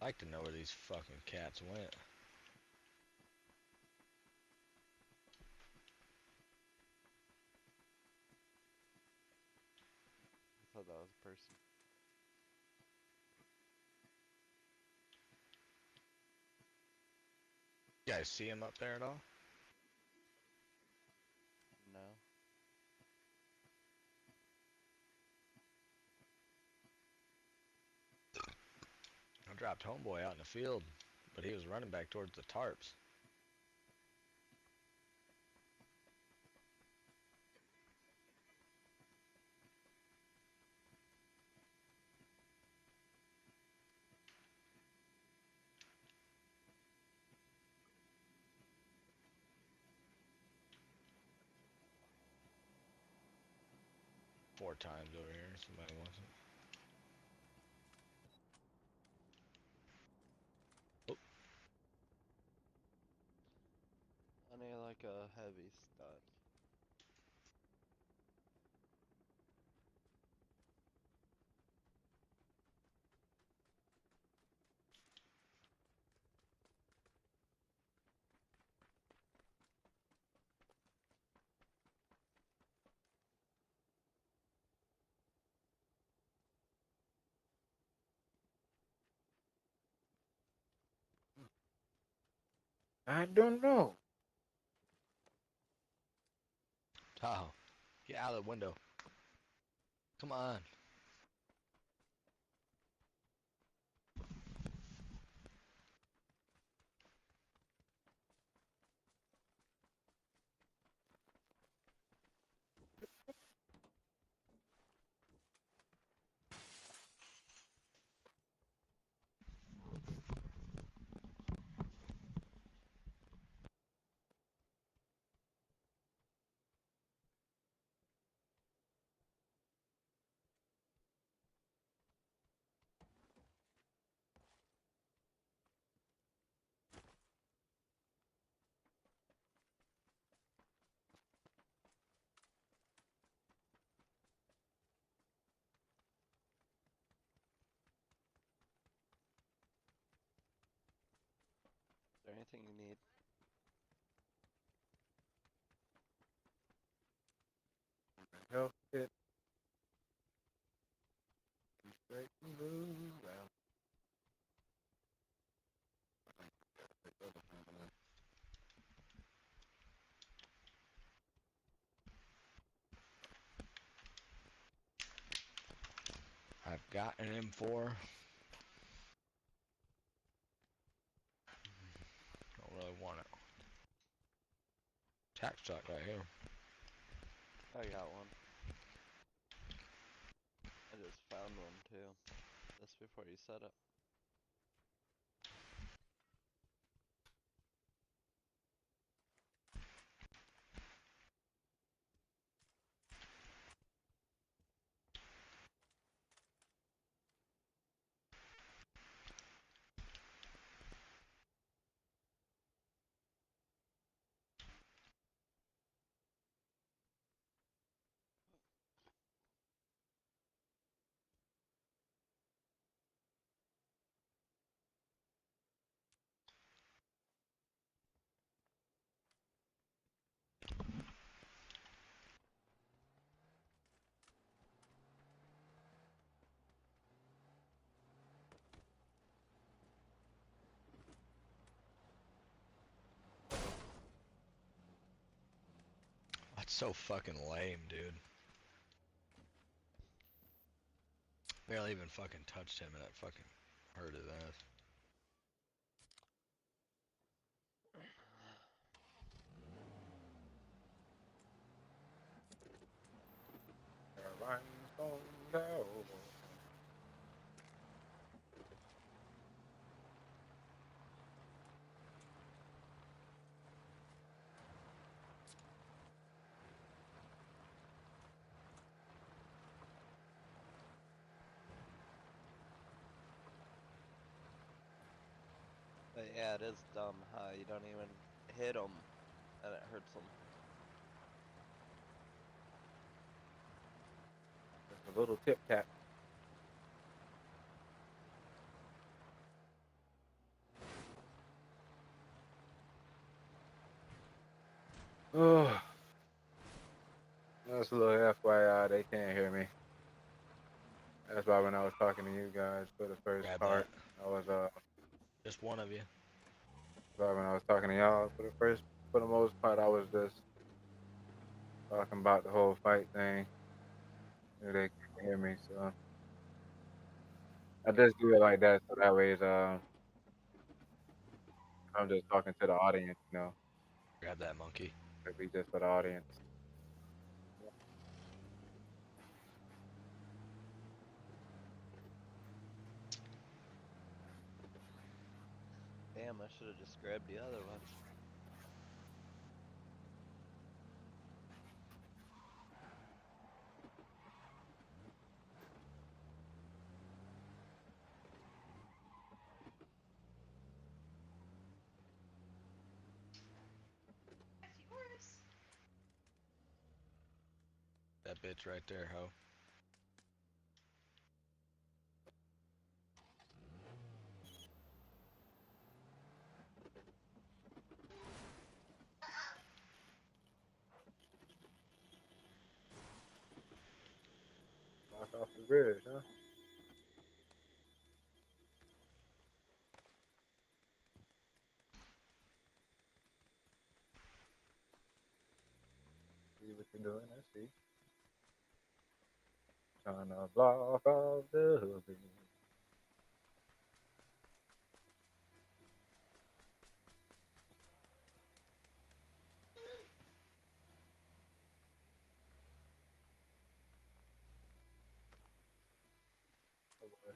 I'd like to know where these fucking cats went. I thought that was a person. You guys see him up there at all? No. I dropped homeboy out in the field, but he was running back towards the tarps. Four times over here. Somebody wants it. Oh, I need like a heavy stud. I don't know. Tahoe, get out of the window. Come on. anything you need. Health kit. Straight and blue. Well, I've got an M4. Don't really want it. Tax truck right here. I got one. I just found one too. Just before you set it. That's so fucking lame, dude. Barely even fucking touched him and it fucking hurt his ass. Caroline's gone down. But yeah, it is dumb how you don't even hit them and it hurts them. Just a little tip tap. Oh, that's a little FYI. They can't hear me. That's why when I was talking to you guys for the first Grab part, that. I was Just one of you. why when I was talking to y'all for the most part, I was just talking about the whole fight thing. They can't hear me, so I just do it like that, so that way, I'm just talking to the audience, Grab that monkey. it'd be just for the audience. Damn, I should have just grabbed the other ones. That bitch right there, ho. Walk off the bridge, huh? See what you're doing, I see. Trying to block off the bridge.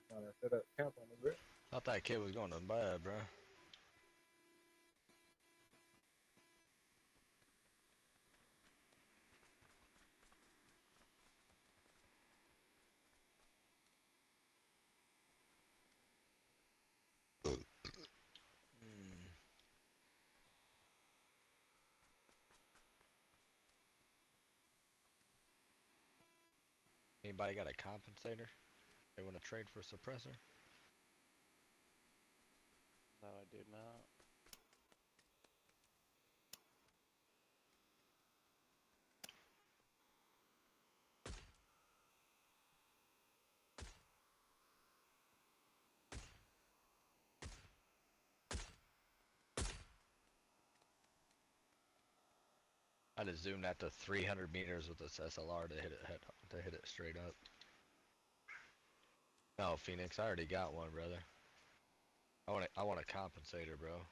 Trying to set up camp on the bridge. Thought that kid was going to bed, bro. Hmm. Anybody got a compensator? They want to trade for a suppressor? No, I do not. I just zoomed that to 300 meters with this SLR to hit it straight up. No, Phoenix, I already got one, brother. I want a compensator, bro.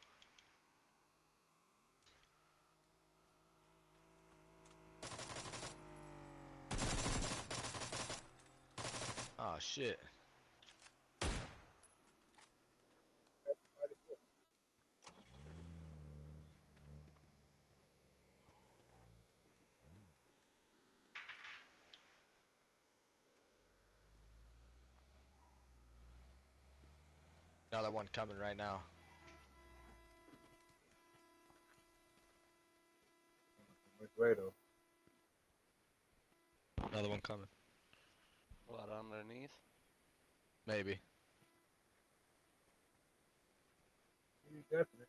Oh shit. Another one coming right now. Which way though? Another one coming. What, underneath? Maybe. Definitely.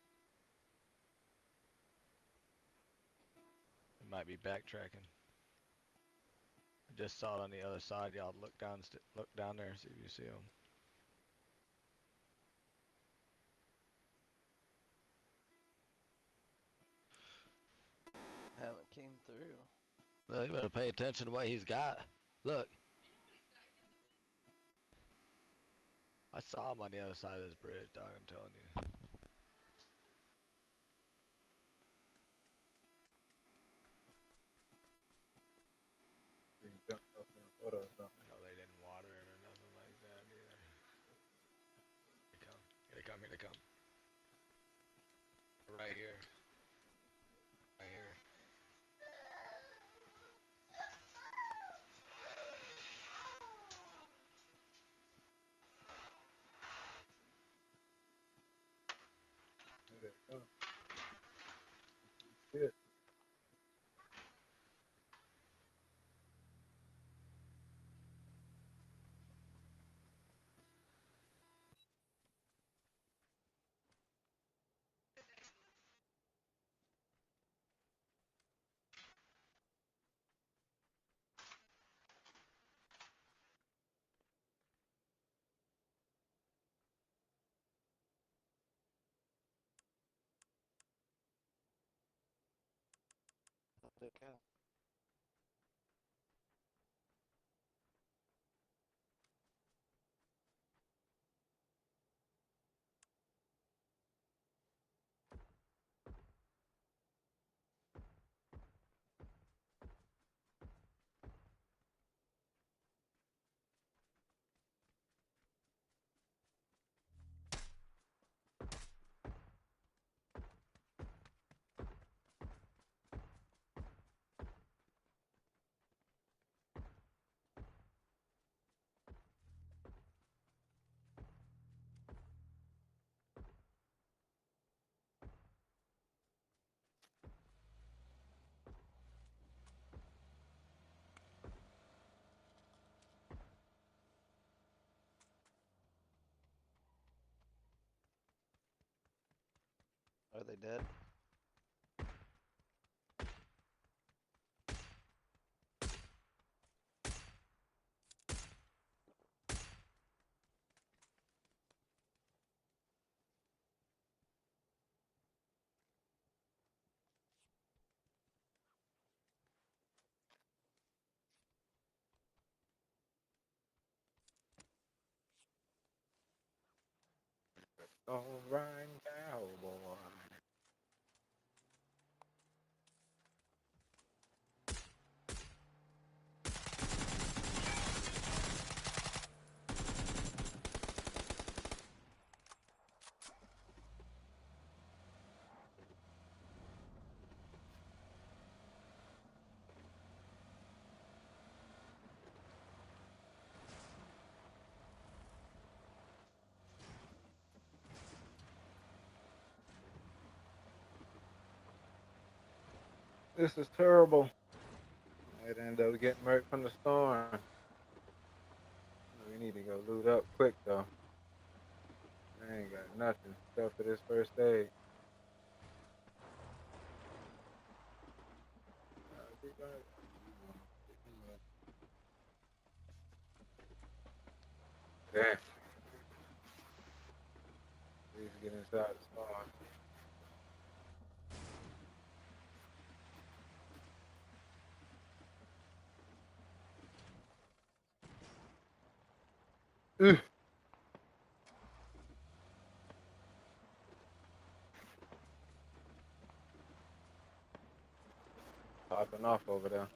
It might be backtracking. I just saw it on the other side. Y'all look down there, see if you see him. Haven't came through. Well, you better pay attention to what he's got. Look. I saw him on the other side of this bridge, dog, I'm telling you. You jumped off in a photo or something. No, they didn't water it or nothing like that either. Here they come. Here they come. Here they come. Right here. Right here. There they come. Shit. Okay. Are they dead? Alright, cowboy. This is terrible. I'd end up getting murked from the storm. We need to go loot up quick though. I ain't got nothing except for this first aid. Damn. Please get inside the storm. Ugh. Popping off over there.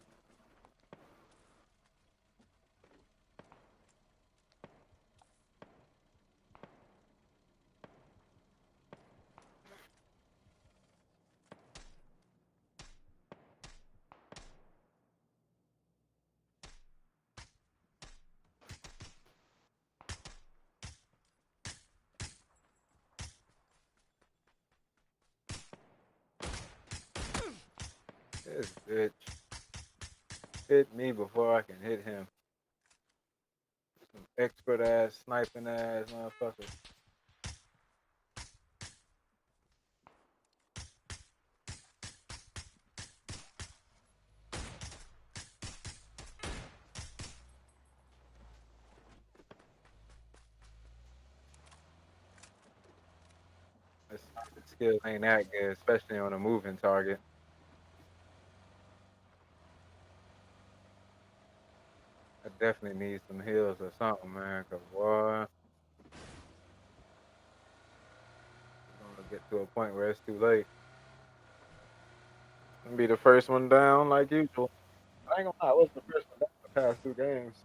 This bitch hit me before I can hit him. Some expert ass, sniping ass motherfucker. This skill ain't that good, especially on a moving target. I definitely need some heals or something, man, cause boy, I'm gonna get to a point where it's too late. I'm gonna be the first one down like usual. I ain't gonna lie, I was the first one down the past two games.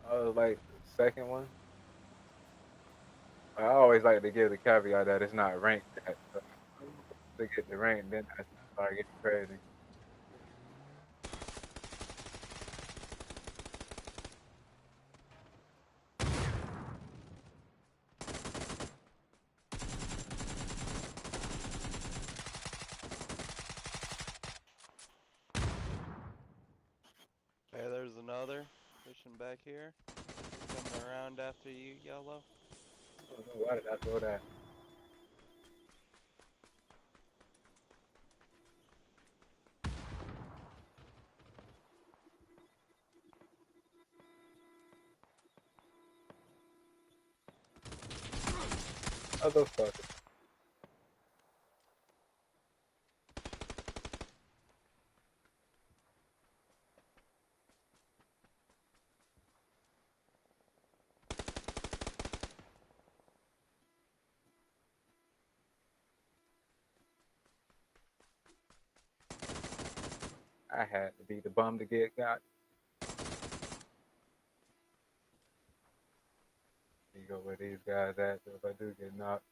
I was like the second one. I always like to give the caveat that it's not ranked yet. So to get the rank, then I start getting crazy. Hey, there's another pushing back here. Coming around after you, yellow. I don't know, why did I throw that? Motherfucker. I had to be the bum to get got. You go where these guys at, so if I do get knocked.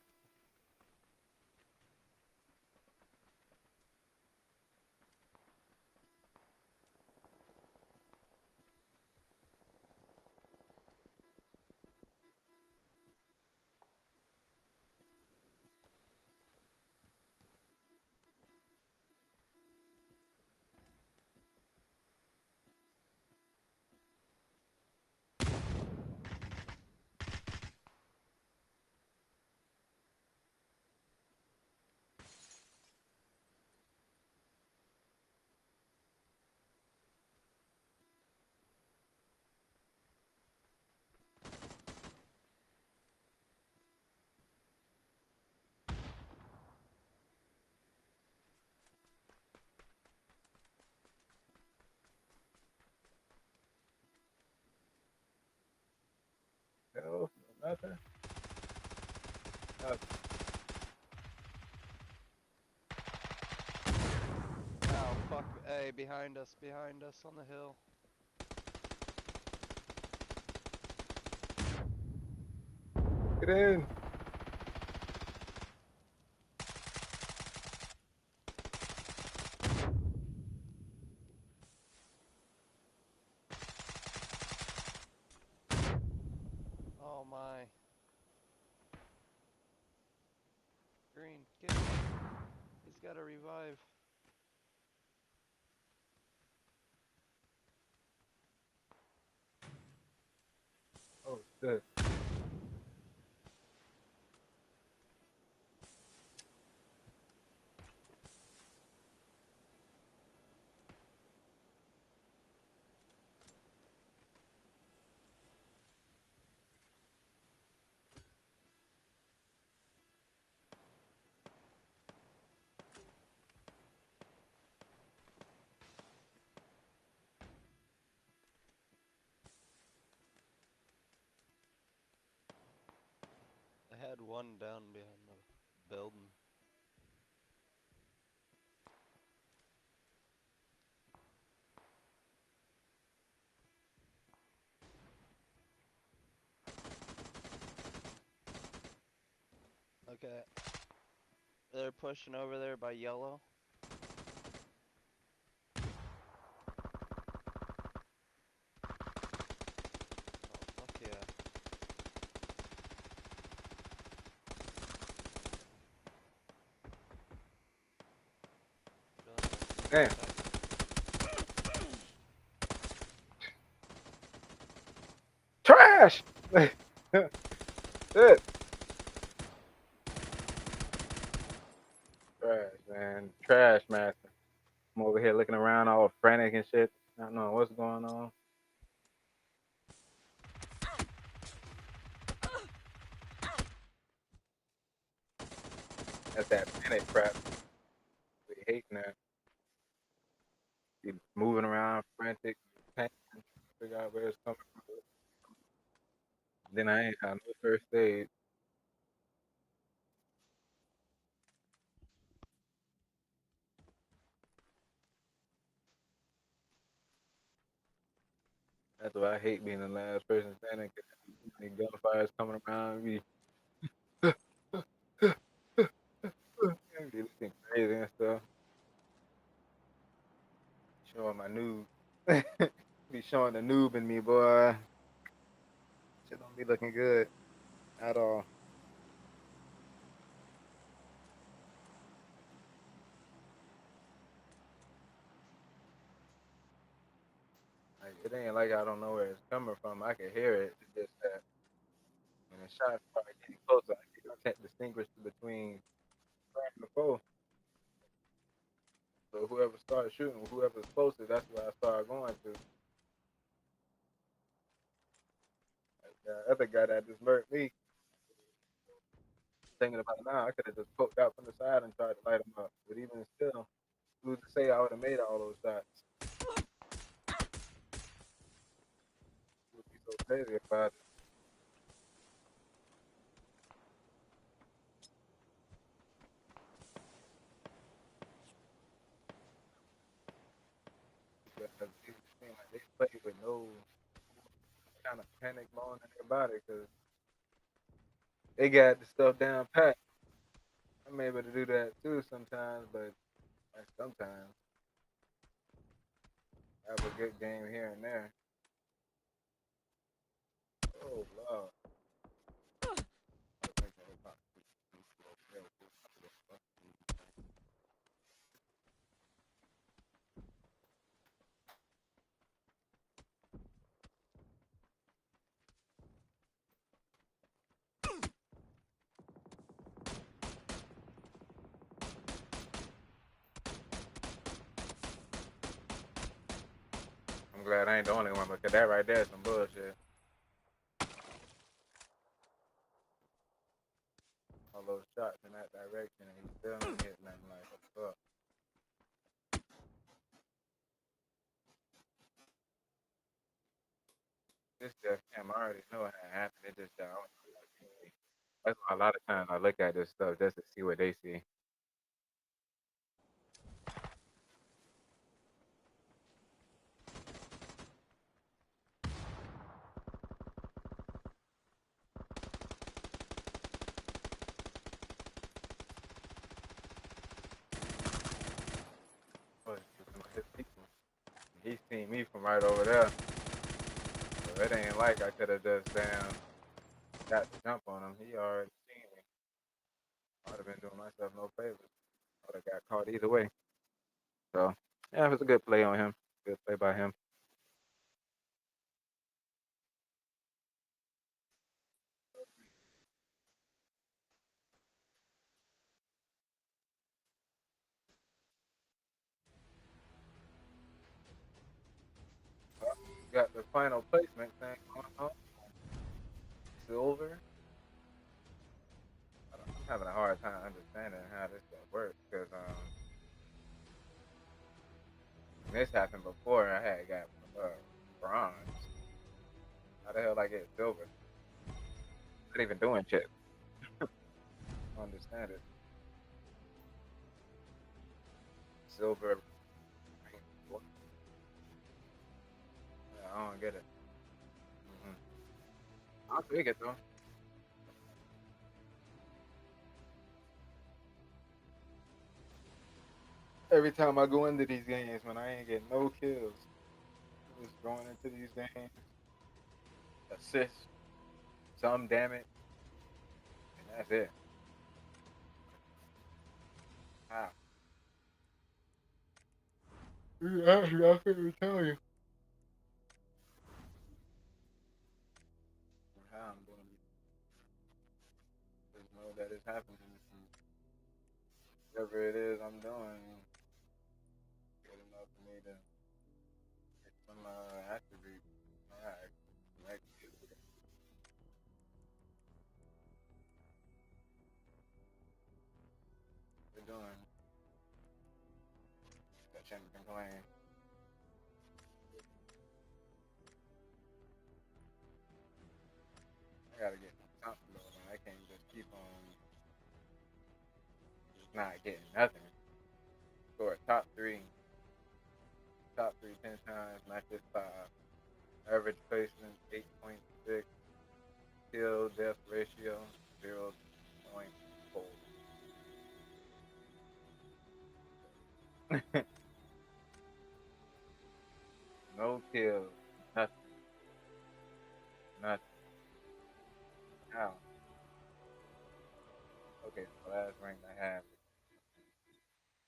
Hell, nothing. Nothing. Oh, fuck. Hey, behind us on the hill. Get in. Oh my. Green, get him. He's got to revive. Oh shit. had one down behind the building. Okay. They're pushing over there by yellow. Oh, fuck yeah. Damn. Trash! Shit. Trash, man. Trash master. I'm over here looking around all frantic and shit. Not knowing what's going on. That's that panic crap. We hating that. Be moving around frantic, panicking, figure out where it's coming from. Then I ain't have no first aid. That's why I hate being the last person standing. Cause any gunfires coming around, be be looking crazy and stuff. Showing my noob. Be showing the noob in me, boy. Shit don't be looking good at all. Like, it ain't like I don't know where it's coming from. I can hear it. It's just that when the shots start getting closer, I can't distinguish between friend and foe. So whoever starts shooting, whoever's closest, that's where I start going to. Like, the other guy that just murdered me, thinking about it now, I could have just poked out from the side and tried to light him up. But even still, who's to say I would have made all those shots? Would be so crazy about it. Because it seems like they play with no kind of panic mode in their body because they got the stuff down pat. I'm able to do that too sometimes, but like sometimes I have a good game here and there. Oh, Lord. I'm glad I ain't the only one because that right there is some bullshit. All those shots in that direction and he still ain't hit nothing like what the fuck. This death cam, I already know it happened. It just I don't know what it is. That's why a lot of times I look at this stuff just to see what they see. But his people, he seen me from right over there. So it ain't like I could have just damn got the jump on him. He already seen me. I'd have been doing myself no favors. I would have got caught either way. So yeah, it was a good play on him. Good play by him. Got the final placement thing going on. Silver. I'm having a hard time understanding how this stuff works because when this happened before, I had got bronze. How the hell I get silver? Not even doing shit. understand it. Silver. What? Yeah, I don't get it. Hmm. I'll take it though. Every time I go into these games, man, I ain't getting no kills. Just going into these games, assist, some damage, and that's it. How? Actually, I can't even tell you how I'm doing it. Just know that it's happening. And whatever it is I'm doing, good enough for me to get some attributes. Alright, like we're doing. That shouldn't complain. I gotta get something though, man. I can't just keep on just not getting nothing. Score top three 10 times, not just five. Average placement 8.6. Kill death ratio 0.4. No kills, nothing, nothing. How? Okay, so last rank I have is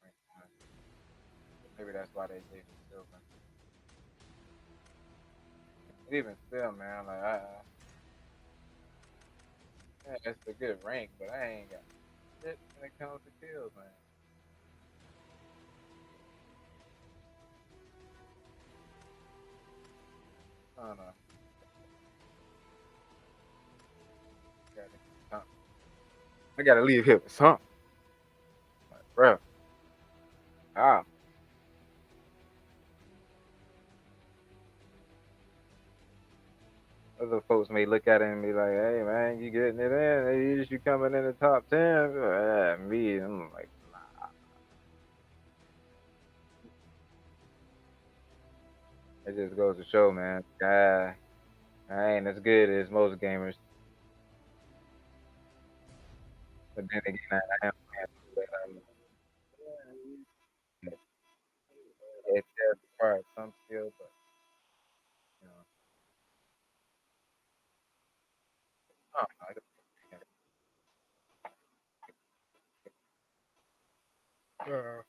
rank one. Maybe that's why they gave me silver. But even still, man, like yeah, it's a good rank, but I ain't got shit when it comes to kills, man. I don't know. I gotta leave here with something, like, bro. Ah, other folks may look at it and be like, "Hey, man, you getting it in? Hey, you coming in the top 10?" Me, I'm like, it just goes to show, man. I ain't as good as most gamers. But then again, I am playing. But, it does require some skill, but you know, I don't know.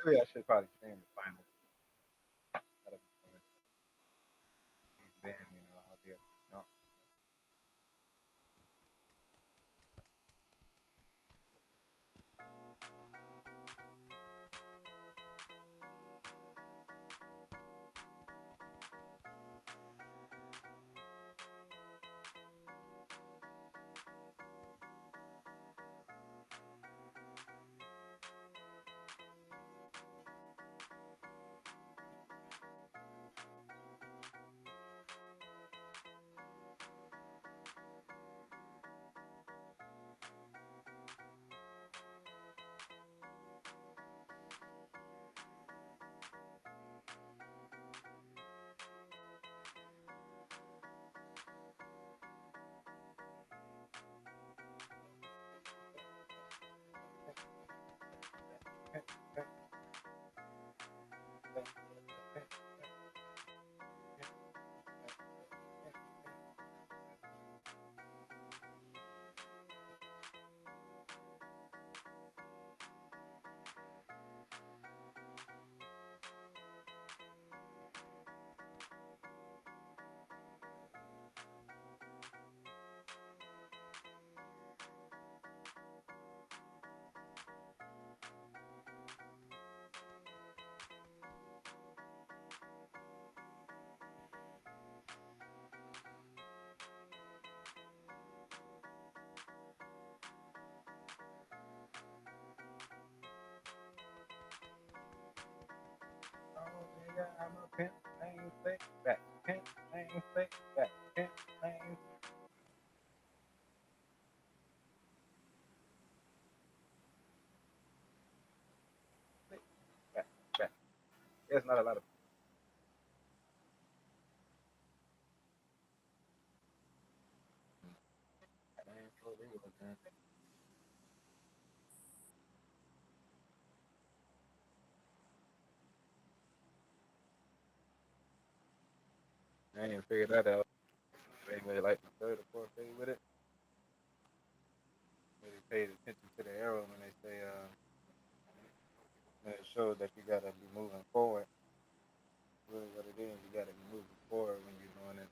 Maybe I should probably stream the final. Then I'll be able to. Oh, nigga, I'm a pimp, ain't fake back. Pimp, ain't fake back. Pimp, ain't Not a lot of. Man, for real, man. I ain't even figured that out. Anyway, like the third or fourth day with it, really paid attention to the arrow when they say when it shows that you gotta be moving forward. Really, what it is, you gotta be moving forward when you're doing it.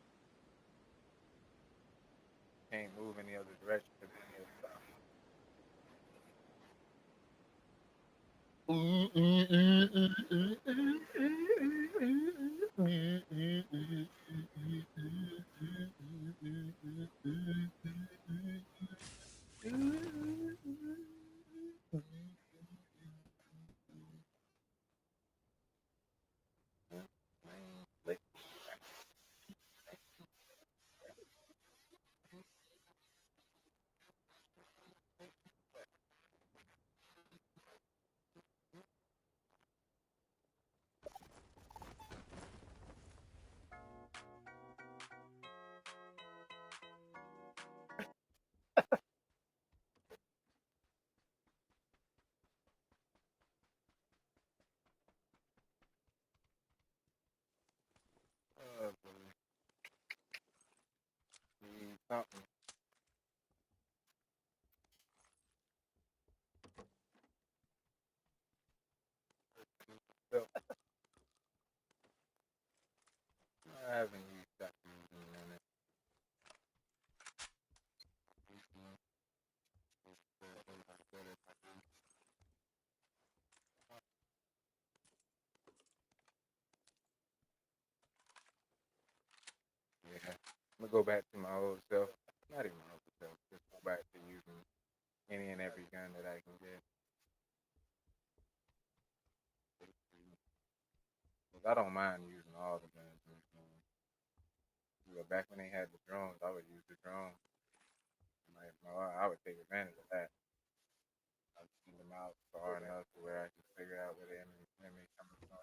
Can't move any other direction because then you'll stop. Oh, boy. Need something. So, I haven't used that in a minute. Yeah. I'm gonna go back to my old self. Not even my old self. Just go back to using any and every gun that I can get. 'Cause I don't mind using all the guns. Back when they had the drones, I would use the drone. Like, I would take advantage of that. I'd send them out far enough to where I can figure out where the enemy coming from,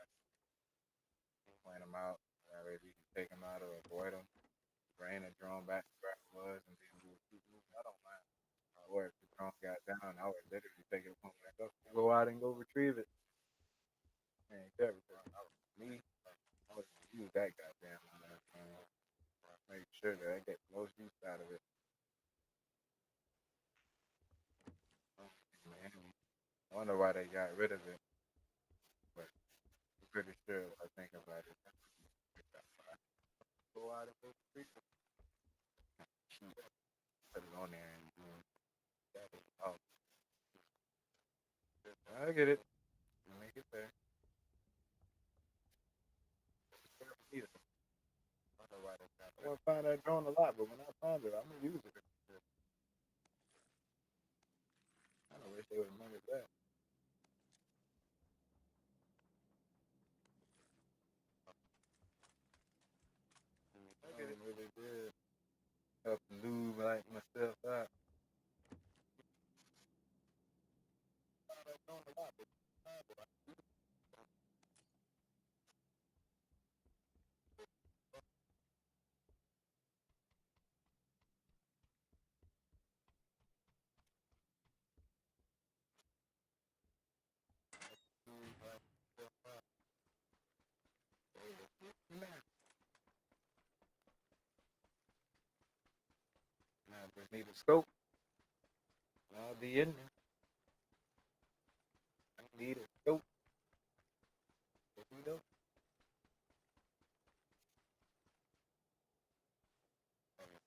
point them out. That way we can take them out or avoid them. Bring the drone back to where it was, and then we would keep moving. I don't mind. Or if the drone got down, I would literally take it from back up, go out and go retrieve it. Man, everything. Me, I would use that goddamn make sure that I get the most use out of it. Man, I wonder why they got rid of it, but I'm pretty sure if I think about it, go out and go retrieve it. Put it on there and that is oh, I get it. Make it there. I'm gonna find that drone a lot, but when I find it, I'm gonna use it. I don't wish they would have it back. I get it really good. Help lube like myself out. Now I just need a scope. I'll be in there. I need a scope. You know,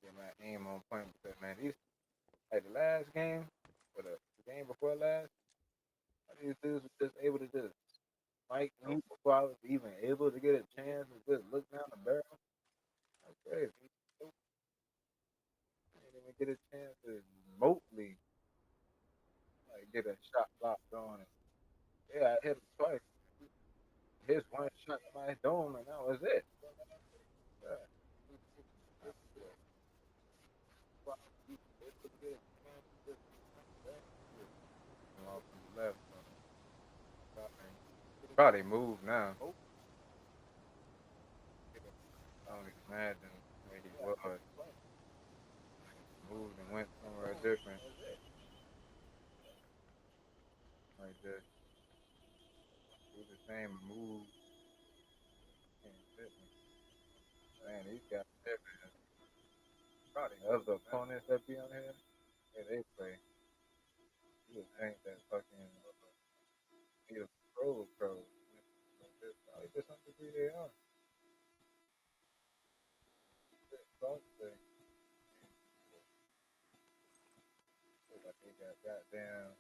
get my aim on point because man, these like the last game or the game before last, these dudes were just able to just fight me before I was even able to get a chance to just look down the barrel. That's crazy. I didn't even get a chance to remotely like get a shot locked on it. Yeah, I hit him twice. His one shot in my dome and that was it. Yeah. Off to the left. Probably moved now. imagine where he was. Moved and went somewhere different. Like just do the same move. Can't fit me. Man, these guys different. Probably other opponents that be on here. Yeah, they play. You would think that fucking be a pro. Like to some degree they are. Fuck they. Like they got goddamn,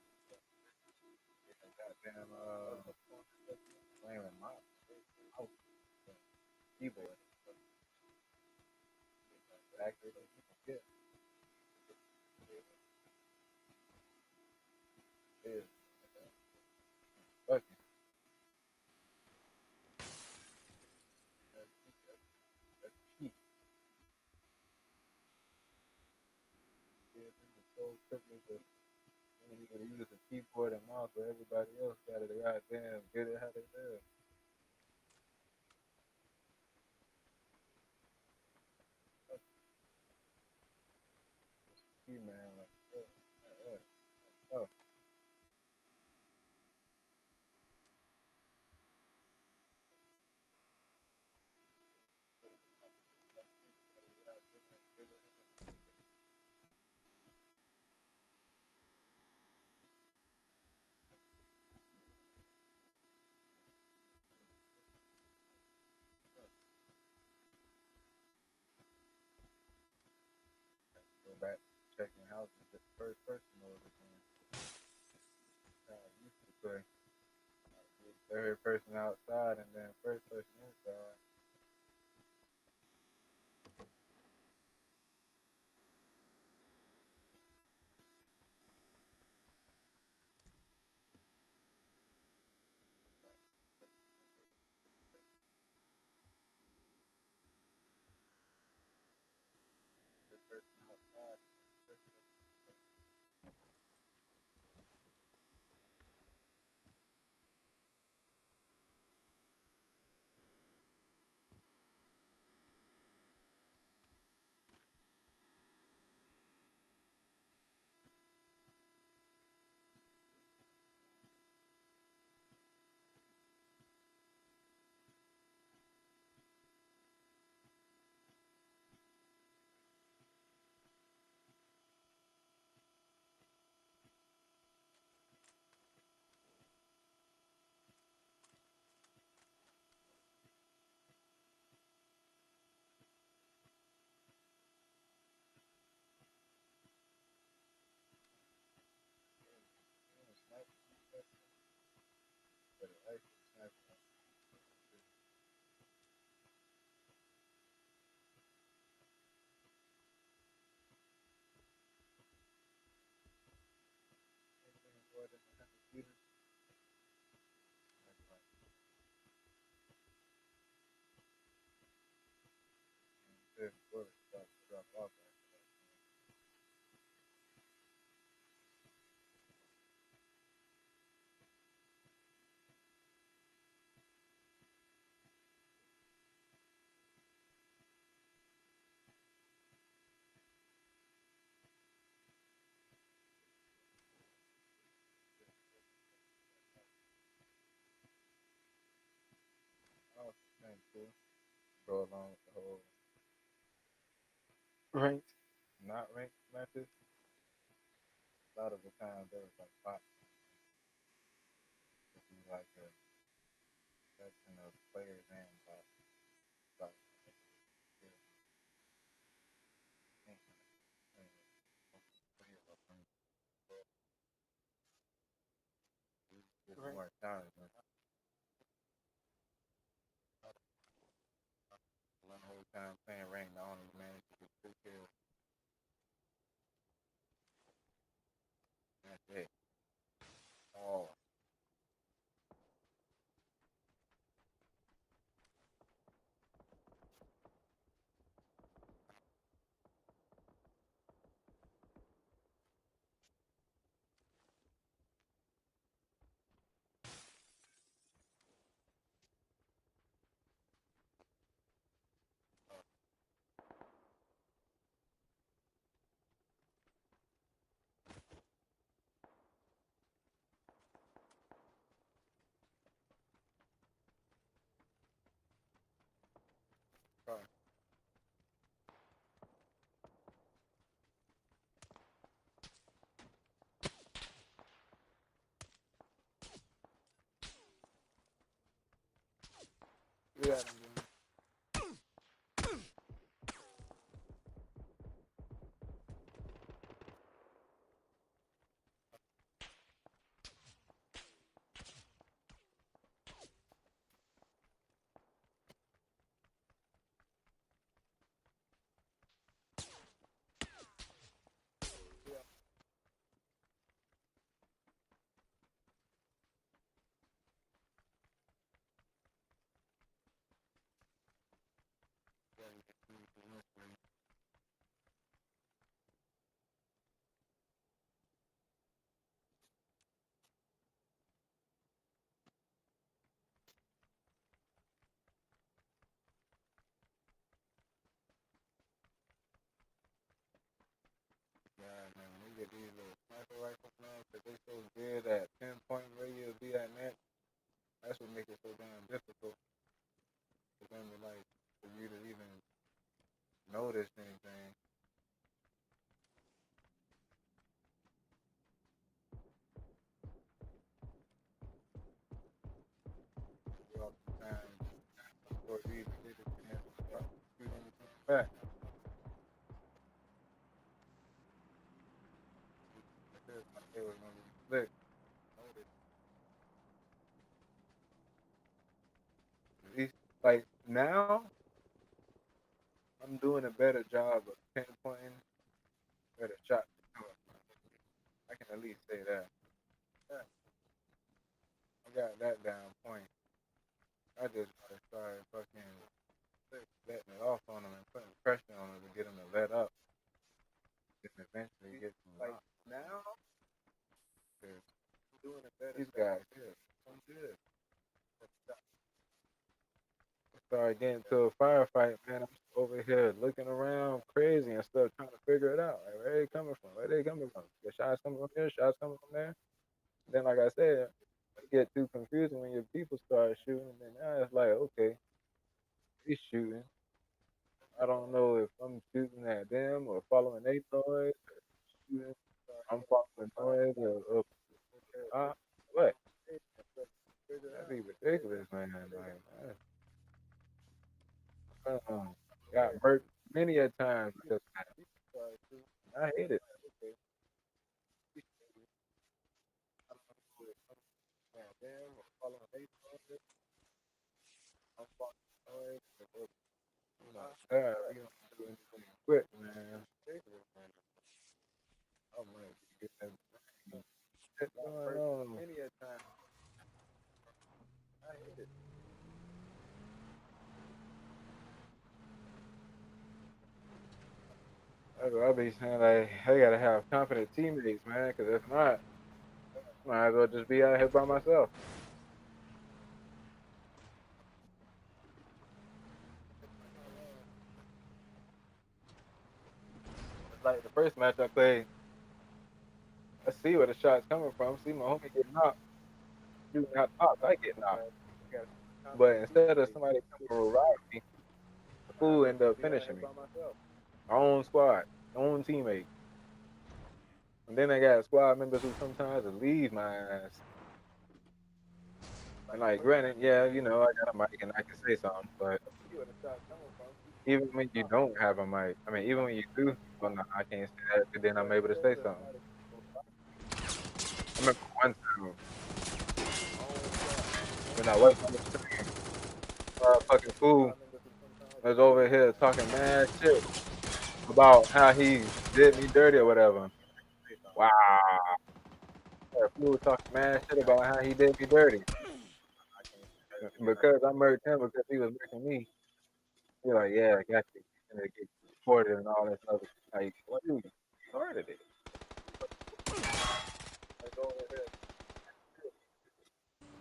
playing with my mouse keyboard. Accurate as you can get. Is fucking. That's cheap. Yeah, this is so privileged that you gotta use a keyboard and mouse, but everybody else got it goddamn get it how they live. Key man, like, oh, go back checking houses, the first person mode again. I used to play third person outside and then first person inside. But it actually snapped more than the computer. Like, this bullet starts to drop off after that. Oh, thank you. Go along with the whole ranked, not ranked matches. A lot of the time there was like bots. It'd be like a section of players and bots. Bots. Just more challenging. One whole time playing ranked, I only managed to get 2 kills. That's it. Oh, Do that again. Yeah, man, we get these little sniper rifles now because they so good at pinpoint where you'll be at next. That's what makes it so damn difficult for them to like for you to even notice anything. You oftentimes before you even get a chance to start shooting anything back. Because like they were gonna be slick. Notice. At least like now I'm doing a better job of pinpointing where the shots are coming from. I can at least say that. Yeah, I got that down point. I just gotta start fucking letting it off on them and putting pressure on them to get them to let up and eventually get some like now. These guys here, I'm good. Start getting to a firefight, man. I'm over here looking around crazy and stuff, trying to figure it out. Like, where they coming from? Where they coming from? The shots coming from here, shots coming from there. Then, like I said, it get too confusing when your people start shooting. And then now it's like, okay, he's shooting. I don't know if I'm shooting at them or following their noise. Shooting. I'm following noise or what? That'd be ridiculous, man. Like, got murked many a time because of that. I hate it. God, we don't do anything quick, man. I might get that shit going on. That's what I be saying. Like, I gotta have confident teammates, man. Because if not, I might as well just be out here by myself. It's like the first match I played, I see where the shot's coming from. See my homie getting knocked, shooting out knocked. I get knocked. But instead of somebody coming to revive me, the fool end up finishing me. My own squad, own teammate. And then I got squad members who sometimes will leave my ass. And like, granted, yeah, I got a mic and I can say something, but even when you don't have a mic, I mean, even when you do, well, no, I can't say that, but then I'm able to say something. I remember one time when I wasn't on the stream, fucking fool was over here talking mad shit about how he did me dirty or whatever. Wow. Yeah, fool talking mad shit about how he did me dirty. Because I murked him because he was murking me. You're like, yeah, I got you. And they get reported and all this other shit. Like, what you started it? Like over here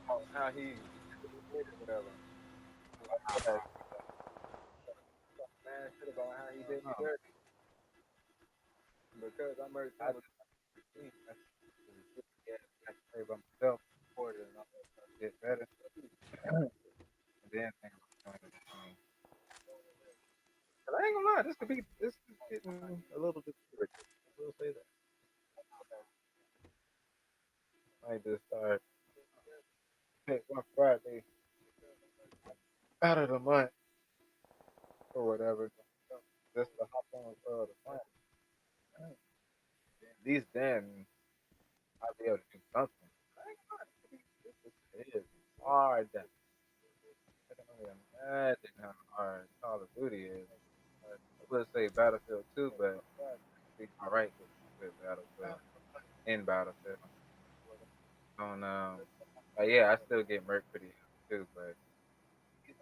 about how he did me dirty or whatever. Like, yeah, mad shit about how he did me dirty. Because I murked him because me. Yeah, I can say about myself, reported and all that stuff. Get better. And then think about doing it. But I ain't gonna lie, this is getting a little bit spiritual. I will say that. I just start hey, one Friday. out of the month or whatever, just to hop on the phone. At least then I'll be able to do something. It is hard. I can only imagine how hard Call of Duty is. I would say Battlefield 2, but be alright with Battlefield in Battlefield. On yeah, I still get murked pretty too, but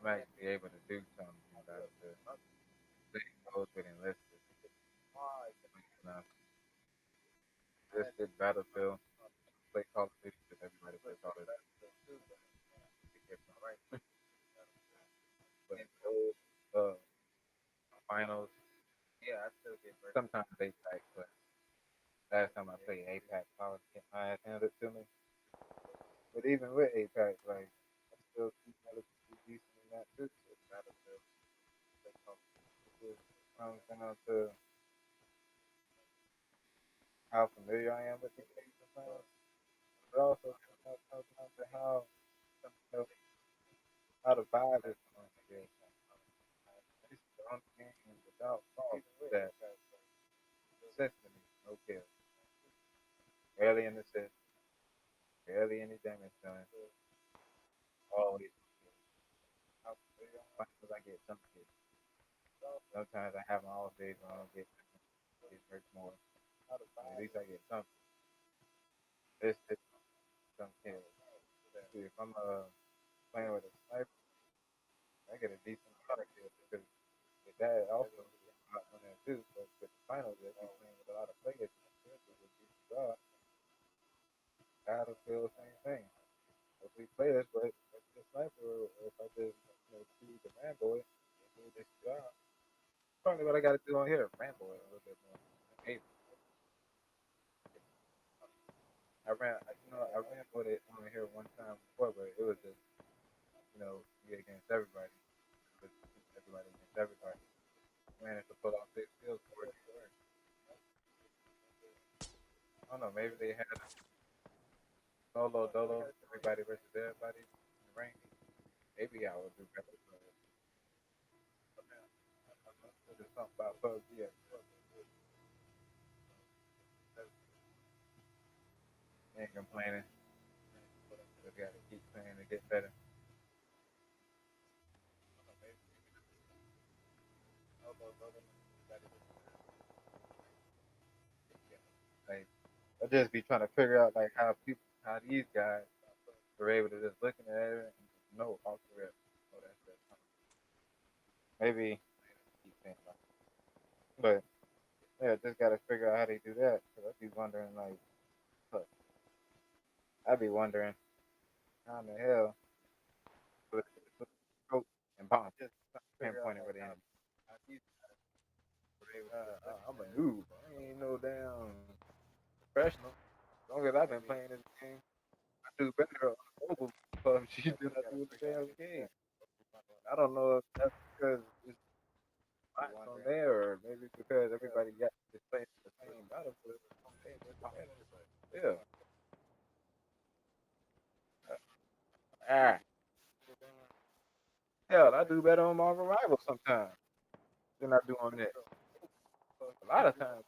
I'm actually able to do something in Battlefield. Same goes with enlisted. Enough. Enlisted Battlefield. Play Call of Duty because everybody plays Call of Duty. But those finals, yeah, I still get murked. Sometimes they type, but last time I played Apex, I was getting my ass handed to me. But even with Apex, like I still keep relatively decent in that too. So Battlefield, it just comes down to how familiar I am with the game sometimes, but also comes down to you know, how the vibe is on the game. This is the only game without fault that consistently no kill, barely in assist, barely any damage done, always sometimes I get some kills. Sometimes I have my off days when I don't get hurt more. At least I get something. This some kills. See, if I'm playing with a sniper, I get a decent amount of kills because with that also a lot on that too. But with the finals, if you're playing with a lot of players, with a decent job, Battlefield, same thing. Mostly players, but if the sniper, or if I just choose the Rambo, do this job. Probably what I got to do on here, Rambo a little bit more. Maybe I ran with it on here one time before, but it was just me against everybody, just everybody against everybody. Managed to pull off 6 kills for it. I don't know, maybe they had a solo dolo, everybody versus everybody in the ring. Maybe I would do better. But there's just something about PUBG. Ain't complaining. Just gotta keep playing to get better. Like I just be trying to figure out like how these guys were able to just looking at it and just know off the rip. Oh, that's it. Maybe keep saying about it. But yeah, just gotta figure out how they do that. Cause I be wondering like, look, I be wondering how in the hell with scope and bomb pinpointing where the enemy. I'm a noob. I ain't no damn professional. As long as I've been playing this game, I do better on mobile PUBG than I do in the damn game. I don't know if that's because it's bots on there or maybe it's because everybody got this playing the same battlefield. Yeah. Ah, hell, I do better on Marvel Rivals sometimes than I do on this. A lot of times,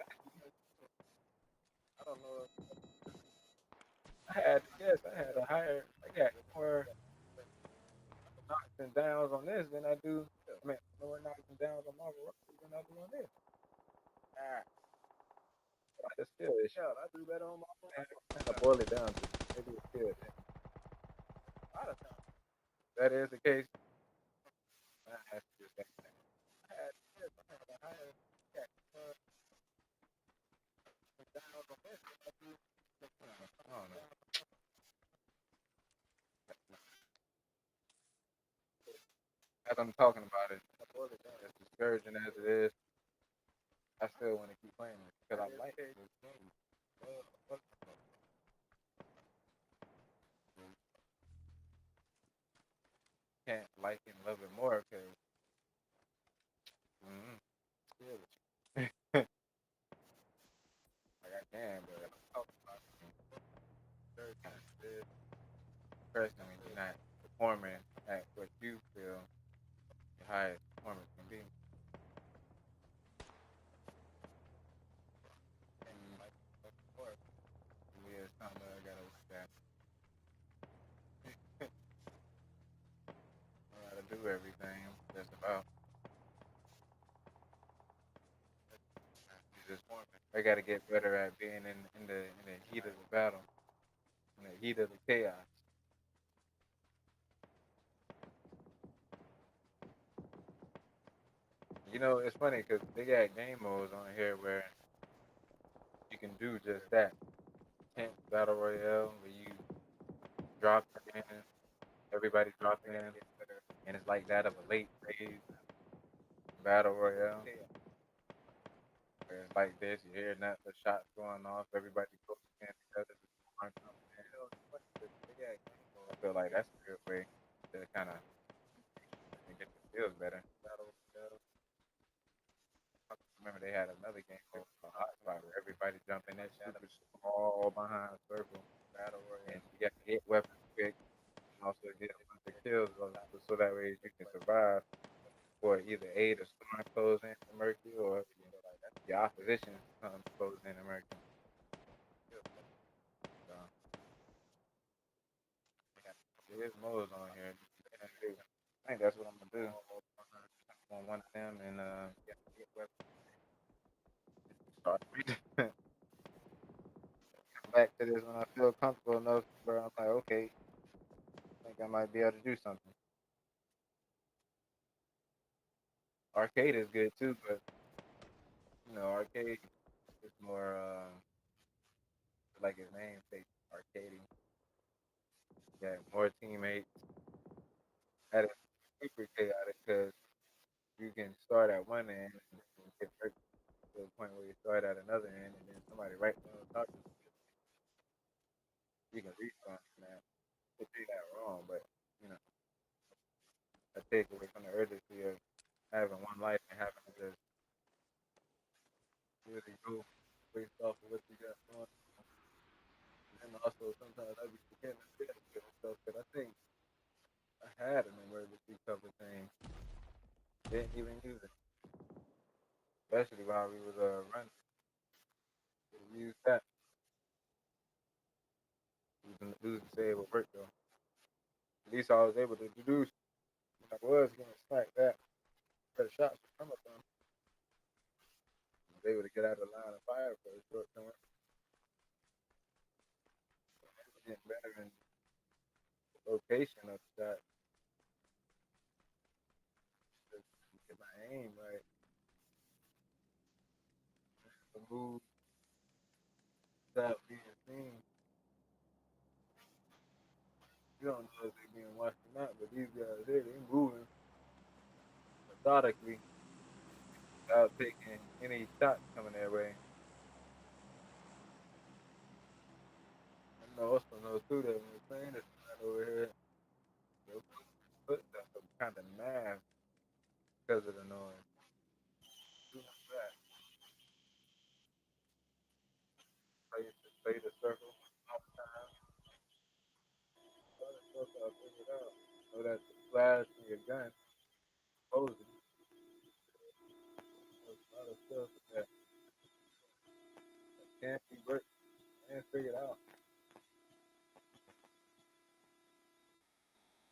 I don't know. I had a higher, I got more knocks and downs on this than I do. I mean, more knocks and downs on Marvel Rivals than I do on this. Ah, but it's still, it's shot. I do better on Marvel Rivals. Kind of boil it down to maybe it's still. A lot of times, that is the case. I have to do the same thing. I had, I had a higher, yeah, downs on this than I do. I don't know. As I'm talking about it, as discouraging as it is, I still want to keep playing it because I like this game. Can't like it and love it more because mm, like I can, but I'm talking about it kind of depressing when you're not performing at what you feel I got to get better at being in the heat of the battle, in the heat of the chaos. You know, it's funny because they got game modes on here where you can do just that. Intense battle royale where you drop in, everybody drop in, and it's like that of a late phase battle royale. Where it's like this, you hear not the shots going off, everybody goes in together. I feel like that's a good way to kind of get the feels better. Remember they had another game called Hotspot where everybody jump in that super small behind a circle, and you got to hit weapons quick, and also get a bunch of kills so that way you can survive or either aid a storm close in to murk you or your opposition comes close in to murk you. So there is modes on here. I think that's what I'm gonna do. On one of them and start come back to this when I feel comfortable enough where I'm like, okay, I think I might be able to do something. Arcade is good too, but arcade is more like his name say, arcading. Yeah, more teammates. That is super chaotic because you can start at one end and get hurt to the point where you start at another end, and then somebody right on top of you can respawn from that. Could be that wrong, but you know, a takeaway from the urgency of having one life and having to just really go based off of what you got going. And also sometimes I be forgetting to do that stuff, but I think I had an emergency cover thing. Didn't even use it, especially while we was running. We used that. Using the save would work though. At least I was able to deduce when I was getting sniped at. Where the shots were coming from. I was able to get out of the line of fire for a short time. Getting better in the location of the shot. Just get my aim right. To move without being seen. You don't know if they're being watched or not, but these guys here, they moving methodically without taking any shots coming their way. I know also know too that when the plane is flying over here, your footsteps are kind of masked because of the noise. Do that. Play the circle all the time. Play the circle, I figured out. Know that the flash from your gun exposes a lot of stuff that can't be worked and figured out.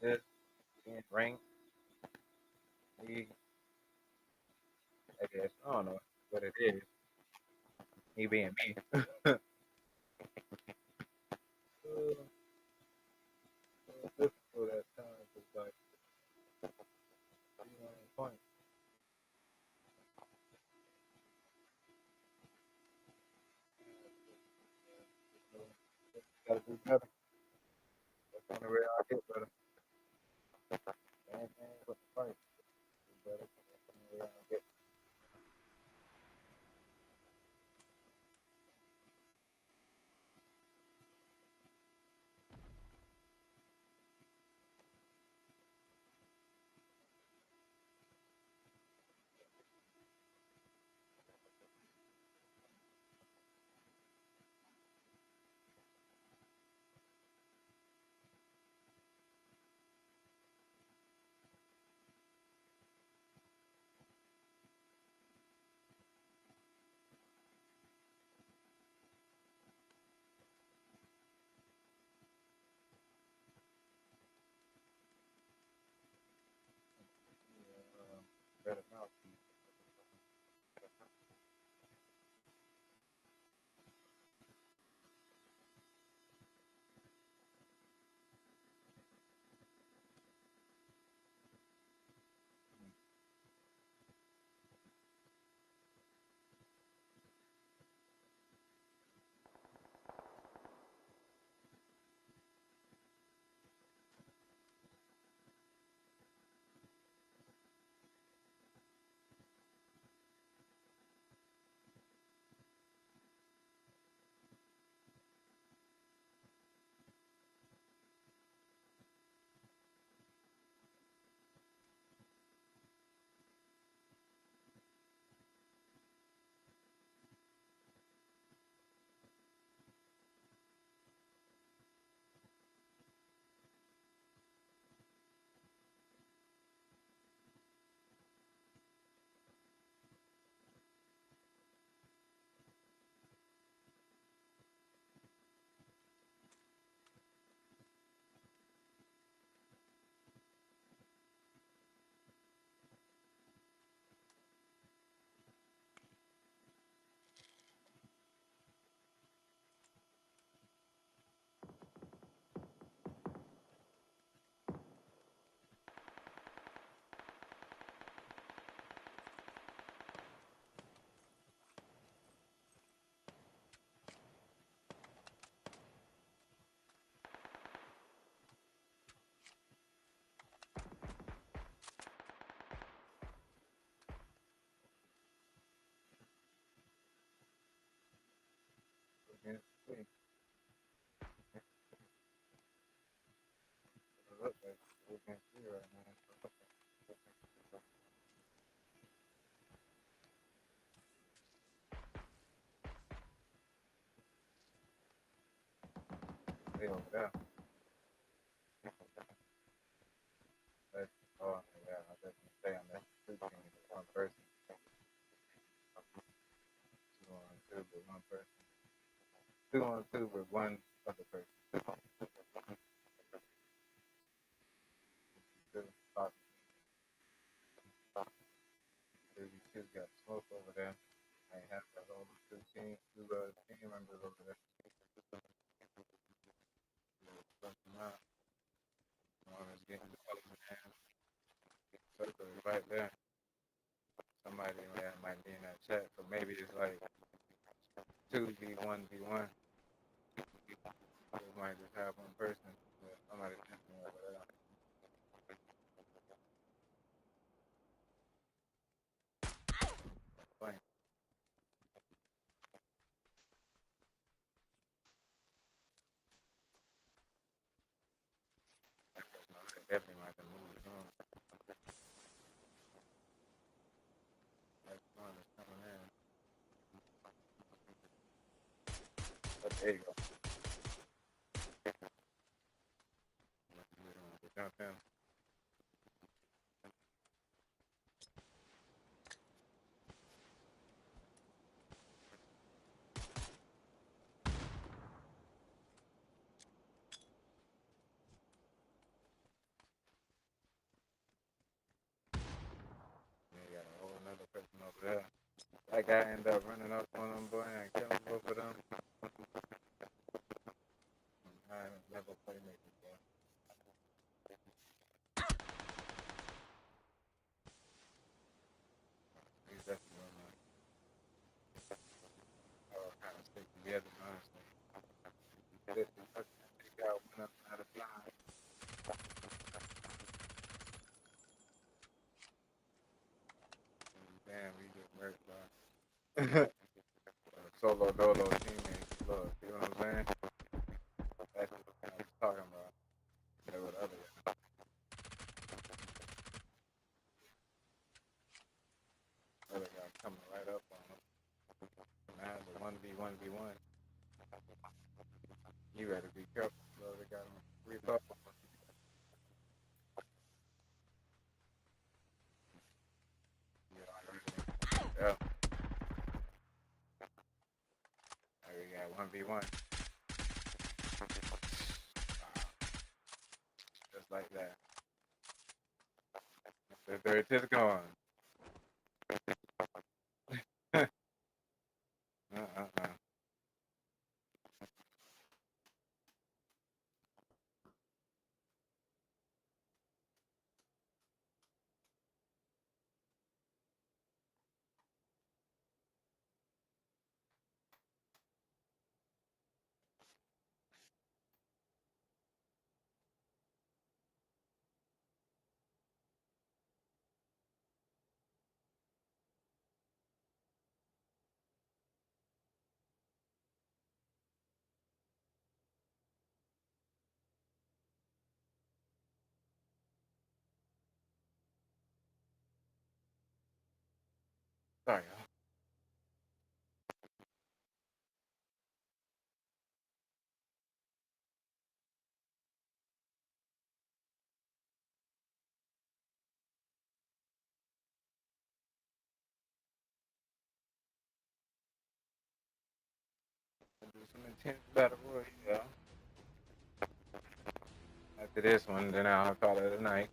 Just being ranked, me, I guess. I don't know what it is. Me being me. Difficult at times. It's like, point. Gotta do better. That's the only way I get better. Same thing with the fight. Do better. That's the only way I get. can't see. It looks like we can't see right now. They over there. That's, oh, yeah, I definitely stay on that. Two teams, one person. Two on two with one person. Two on two with one other person. Two. Top two. Two got smoke over there. I have the whole two team members over there. Something out. One is getting the circle is right there. Somebody might be in that chat, so maybe it's like 2v1v1. We might just have one person, but somebody definitely over there. Playing. Definitely might have moved on. That's one that's coming in. But there you go. Jump in. Yeah, you got a whole another person over there. That guy ended up running up on them, boy, and killing both of them. I never playmakers, boy. He's definitely on my kind of stick together, honestly. He got one up at a time. Damn, we just merged, bro. Solo dolo teammates. Look, you know what I'm saying? That's what I was talking about. There was other guy coming right up on him. Man, the 1v1v1. You better be careful. So they got him rethought. Yeah. We got 1v1. Just like that. The third is gone. uh-uh. Sorry, y'all. Do some intense battle royale. After this one, then I'll call it a night.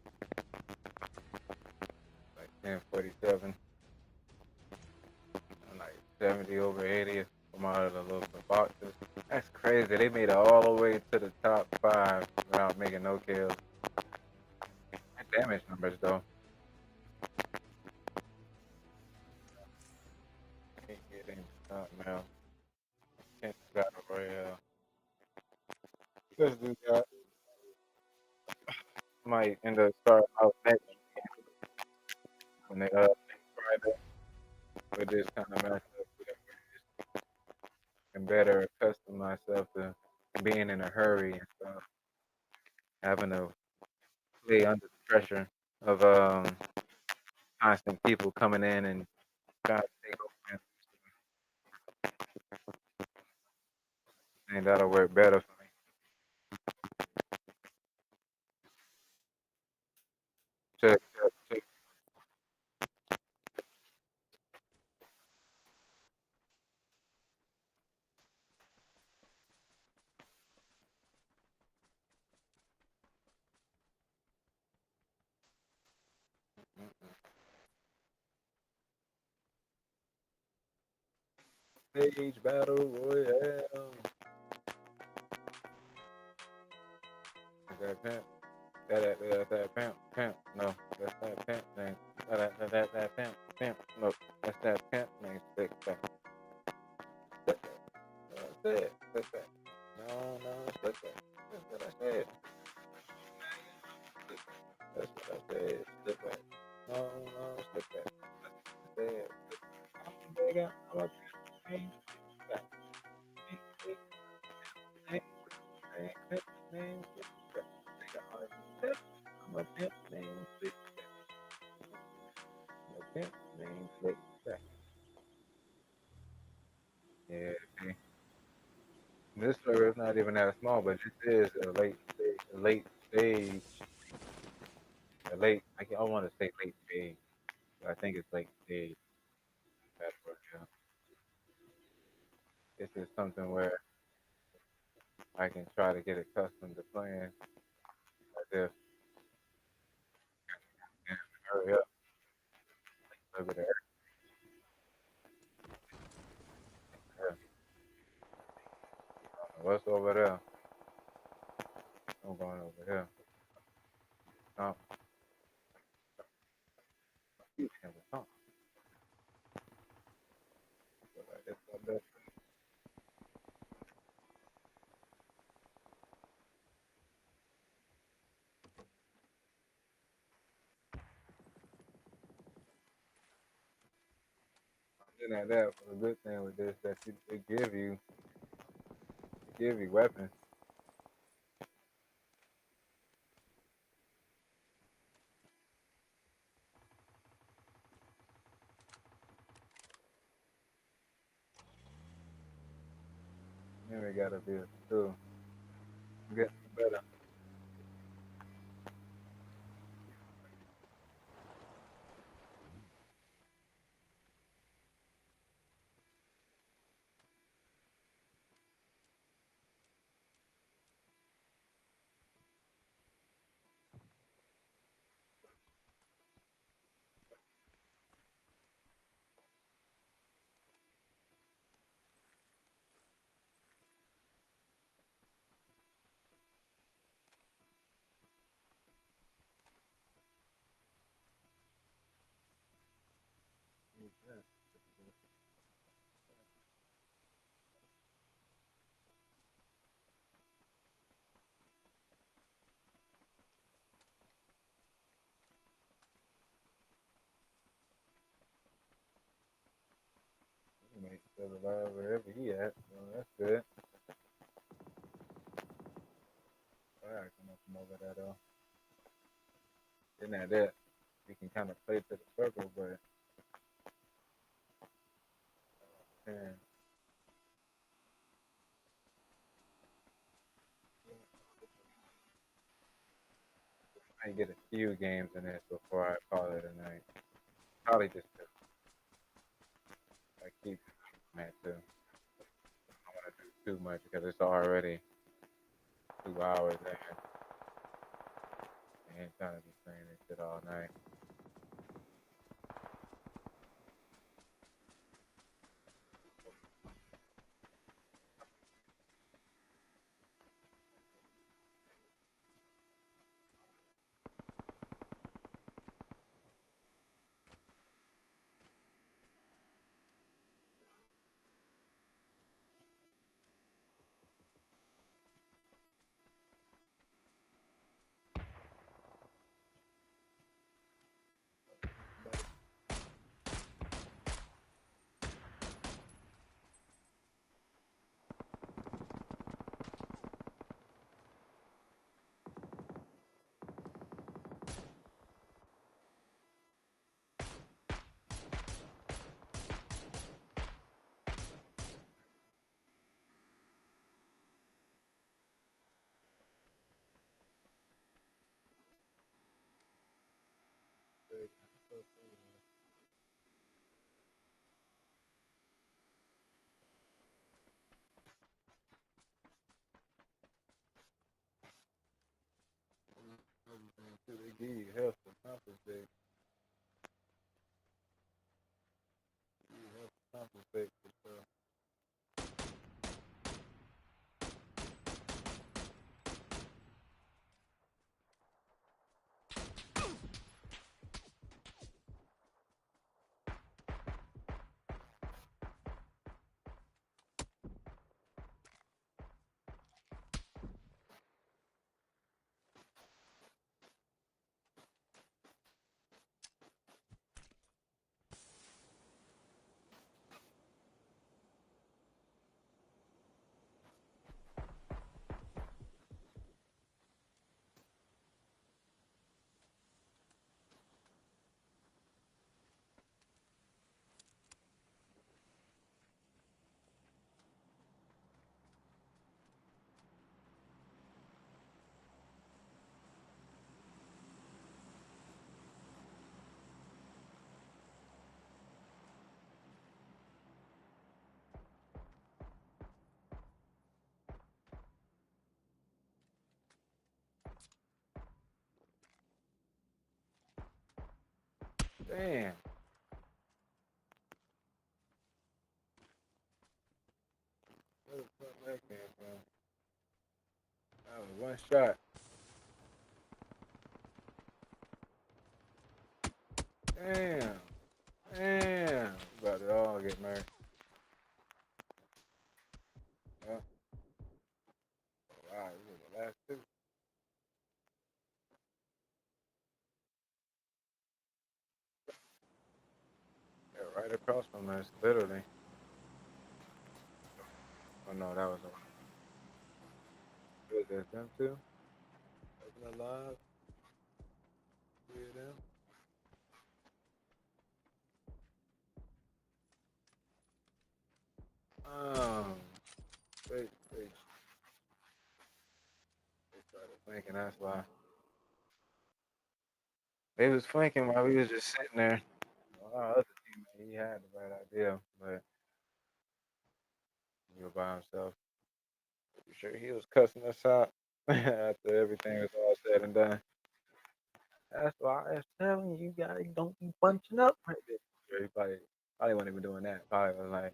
Like 10:47. I'm like 70 over 80 from out of the little boxes. That's crazy. They made it all the way to the top 5 without making no kills. Damage numbers though. Can't get in the top now. Can't battle royale. Let's do that. Might end up starting out next when they Friday with this kind of matchup. can better accustom myself to being in a hurry and stuff, having to play under the pressure of constant people coming in and trying to take over. I think that'll work better for me. Check, check, check. Stage battle royale. Is that pimp? That pimp. No, that's that pimp name. That pimp. No, that's that pimp name. Stick back. That's it. Stick back. No, stick back. That's what I said. That's what I said. Stick back. No, stick back. I said. Nigga, I'm a pimp name. Stick back. Pimp name. Stick back. Nigga, I'm a pimp name. Stick back. I'm a pimp name. Stick back. Yeah, see. This server is not even that small, but this is I want to say late stage, but I think it's late stage. That's what, yeah. This is something where I can try to get accustomed to playing like this. And hurry up, look at that. What's over there? I'm going over here. Oh, you can talk. Like this, like that. Then at that, the good thing with this that it give you weapons. Then we gotta be too. Get better. Make still alive wherever he at. So that's good. All right, come up from over that though. Then at that, we can kind of play to the circle, but man, I get a few games in this before I call it a night. Probably just to like keep that too. I don't want to do too much because it's already 2 hours in. I ain't trying to be playing this shit all night. give you help to compensate. Give you help to compensate for stuff. Damn. Where the fuck that came from? That was one shot. Damn. Damn. We about to all get married. Yeah. Wow, this is the last two. They're right across from us, literally. Oh no, that was them two. Open alive. Three of them. Wait, wait. They started flanking, that's why. They was flanking while we was just sitting there. Our other teammate, he had the right idea, but he was by himself. Pretty sure he was cussing us out after everything was all said and done. That's why I was telling you guys don't be bunching up right there. Sure, he probably wasn't even doing that. Probably was like,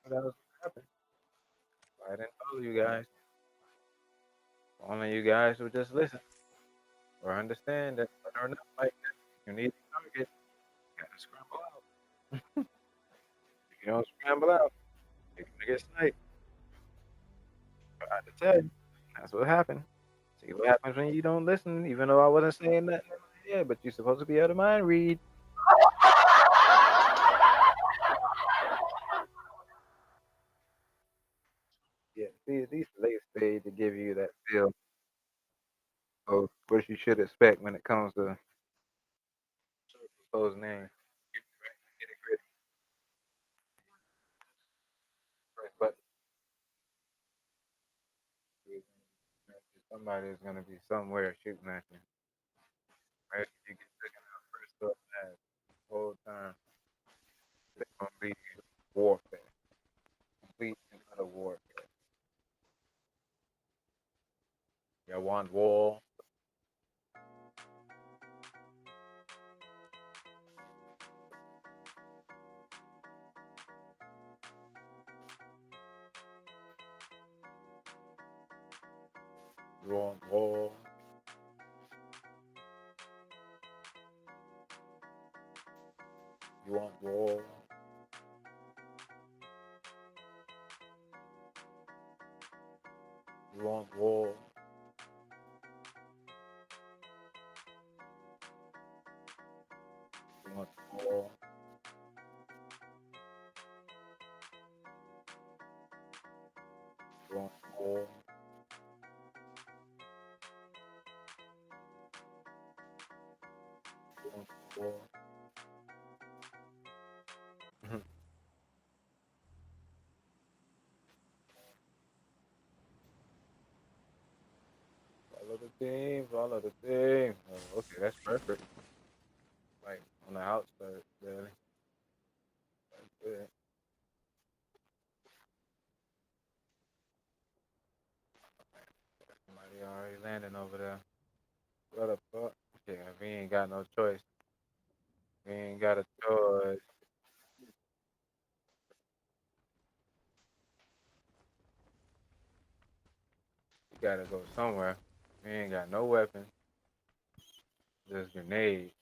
what else happened? I didn't follow you guys. Only you guys would just listen or understand that whether or not like that, you need a target, you gotta scramble out. If you don't scramble out, you're gonna get sniped. I had to tell you. That's what happened. See what happens when you don't listen, even though I wasn't saying nothing. Yeah, but you're supposed to be able to mind read. Yeah, see, these late stage to give you that feel of what you should expect when it comes to those names. Get it gritty, press button. Somebody is gonna be somewhere shooting at you. Right? You get taken out first up fast the whole time. It's gonna be warfare, complete and utter warfare. You want war? You want war? You want war? You want war? You want war? You want war? You want war? Follow the team, follow the team. Oh, okay, that's perfect. Like on the outskirts, really. That's good. Somebody already landing over there. What the fuck? got no choice. We ain't got a choice. We gotta go somewhere. We ain't got no weapons. Just grenades.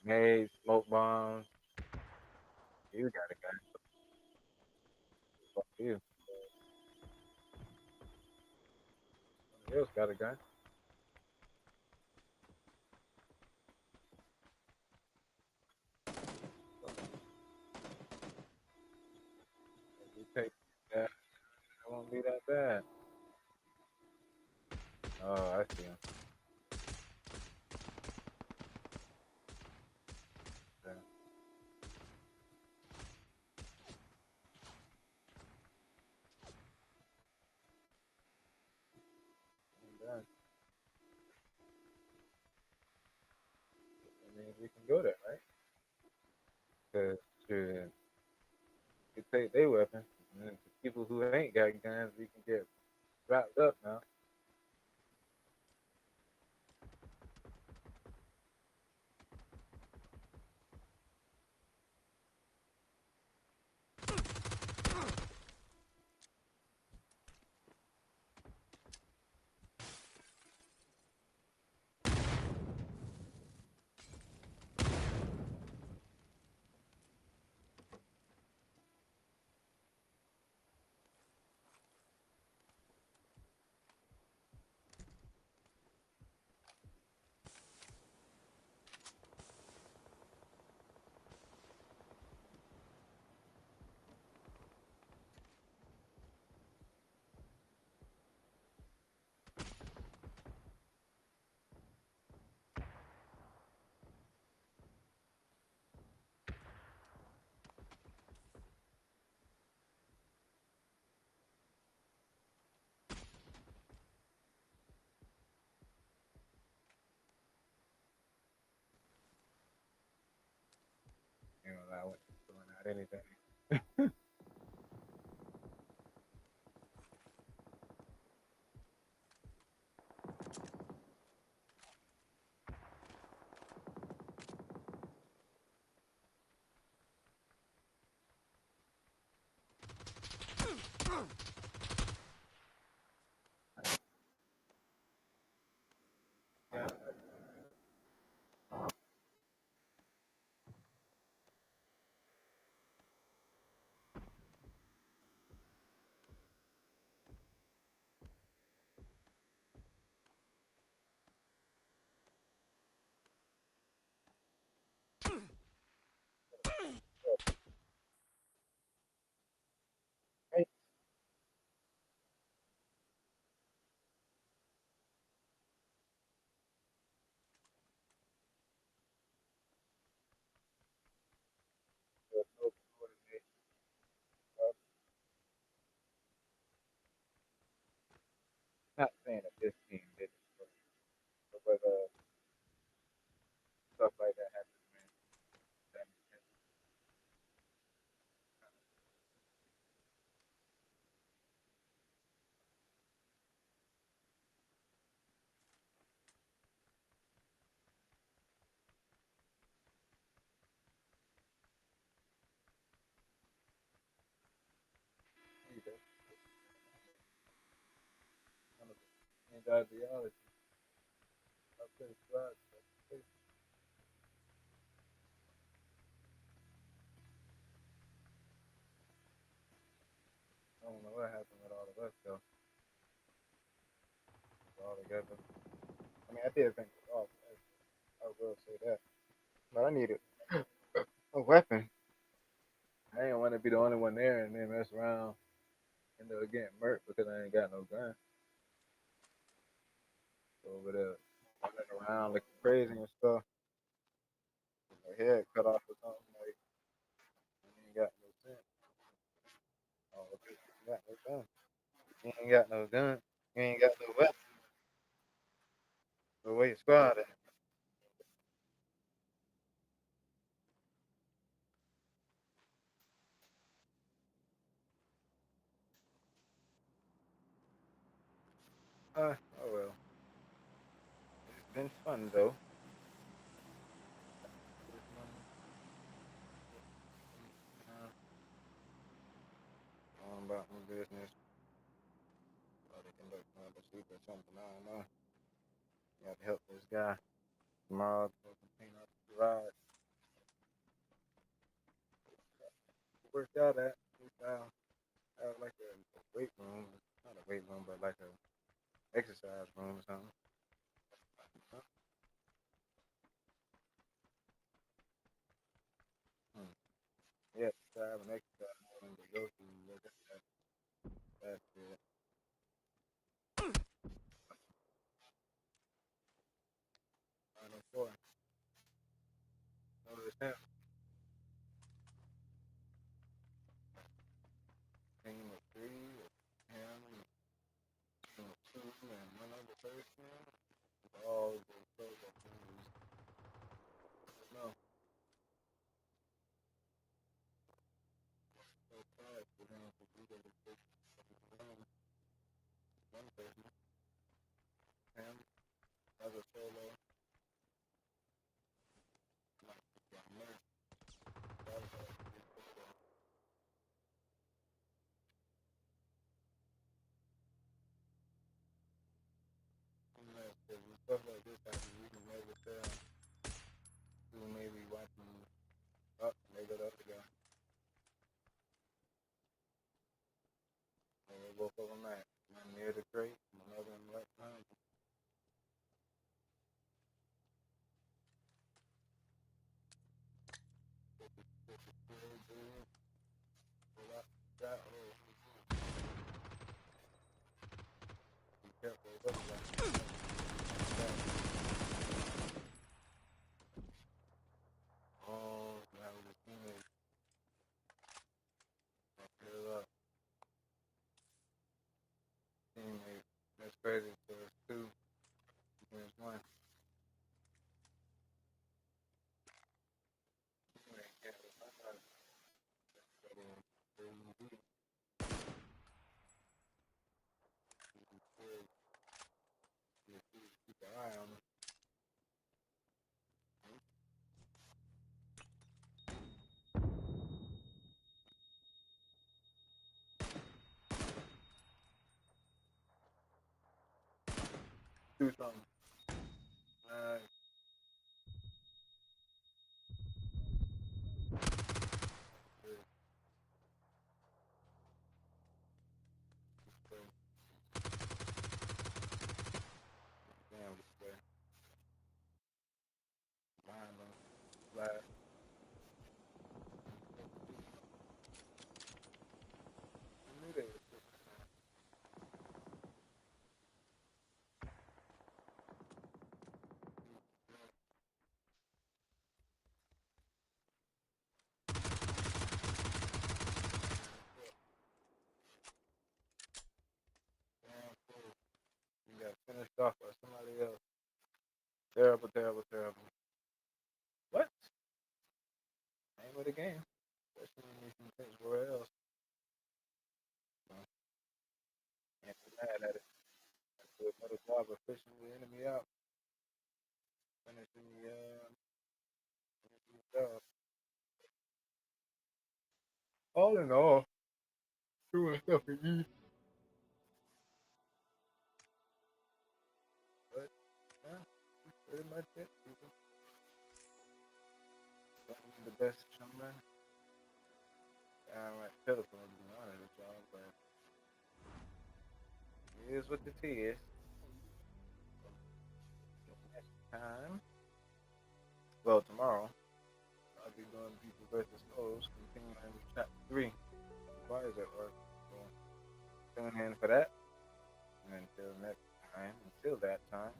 Grenades, smoke bombs. You got a gun. Fuck you. Somebody else got a gun. If you take that, it won't be that bad. Oh, I see him. Yeah, I'm done. I mean, we can go there, right? Because sure, we take their weapons. And then the people who ain't got guns, we can get wrapped up now. You know, I wasn't throwing out anything. Yeah. Hey, there's no coordination. Not saying that this team did it, but stuff like that happens, man. That makes sense. You know, kind of change ideology. I play squad. I don't know what happened with all of us though. All together. I mean, I did think it off. I will say that. But I needed a weapon. I didn't want to be the only one there and then mess around, end up getting murked because I ain't got no gun. So over there running around looking crazy and stuff. My head cut off or something like you ain't got no sense. Oh, okay. You got no gun. You ain't got no gun. You ain't got no weapon. So where your squad at? Oh well. It's been fun though. something business. Or they can look for the sleep or something. I don't know. You have to help this guy tomorrow to clean up the garage. Worked out at. We found like a weight room. Not a weight room, but like a exercise room or something. Hmm. Yeah, to have an exercise room to go to. Look at that. That's it. I don't know. Notice him. Team of three, him, team of two, and one other person. All the solo teams. No, so fast for them to do the one person. Him, other solo. Like, when stuff like this happens, you can never tell who may be watching up, maybe the other guy. And they both of them at. One near the crate, another one right behind you. Be careful of those guys. Oh, that was his teammate. Fill up. Teammate. That's crazy. So it's two against one. Teammate can't remember. Keep an eye on him. Do something. Damn, this way. Behind them. Flat. I knew they was damn cool. You got finished off by somebody else. Terrible, terrible, terrible. What? Name of the game. Especially when you can think where else. So, can't be mad at it. Do a better job of fishing the enemy out. Finishing the job. All in all, doing stuff for you. But, yeah, pretty much it, people. The best showman. I'm at telephone to be honest with y'all, but it is what it is. Next time, well, tomorrow, I'll be doing People versus Souls, continuing chapter 3. Why is at work? So, tune in for that. And until that time,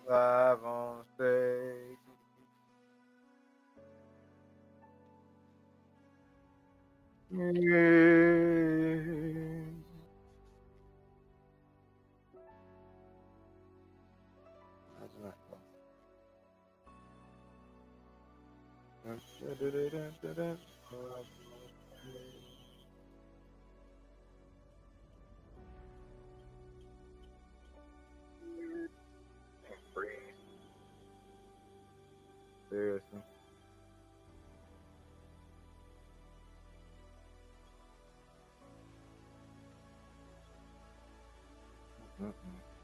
live on stage. Breathe. interesting. Mm-mm.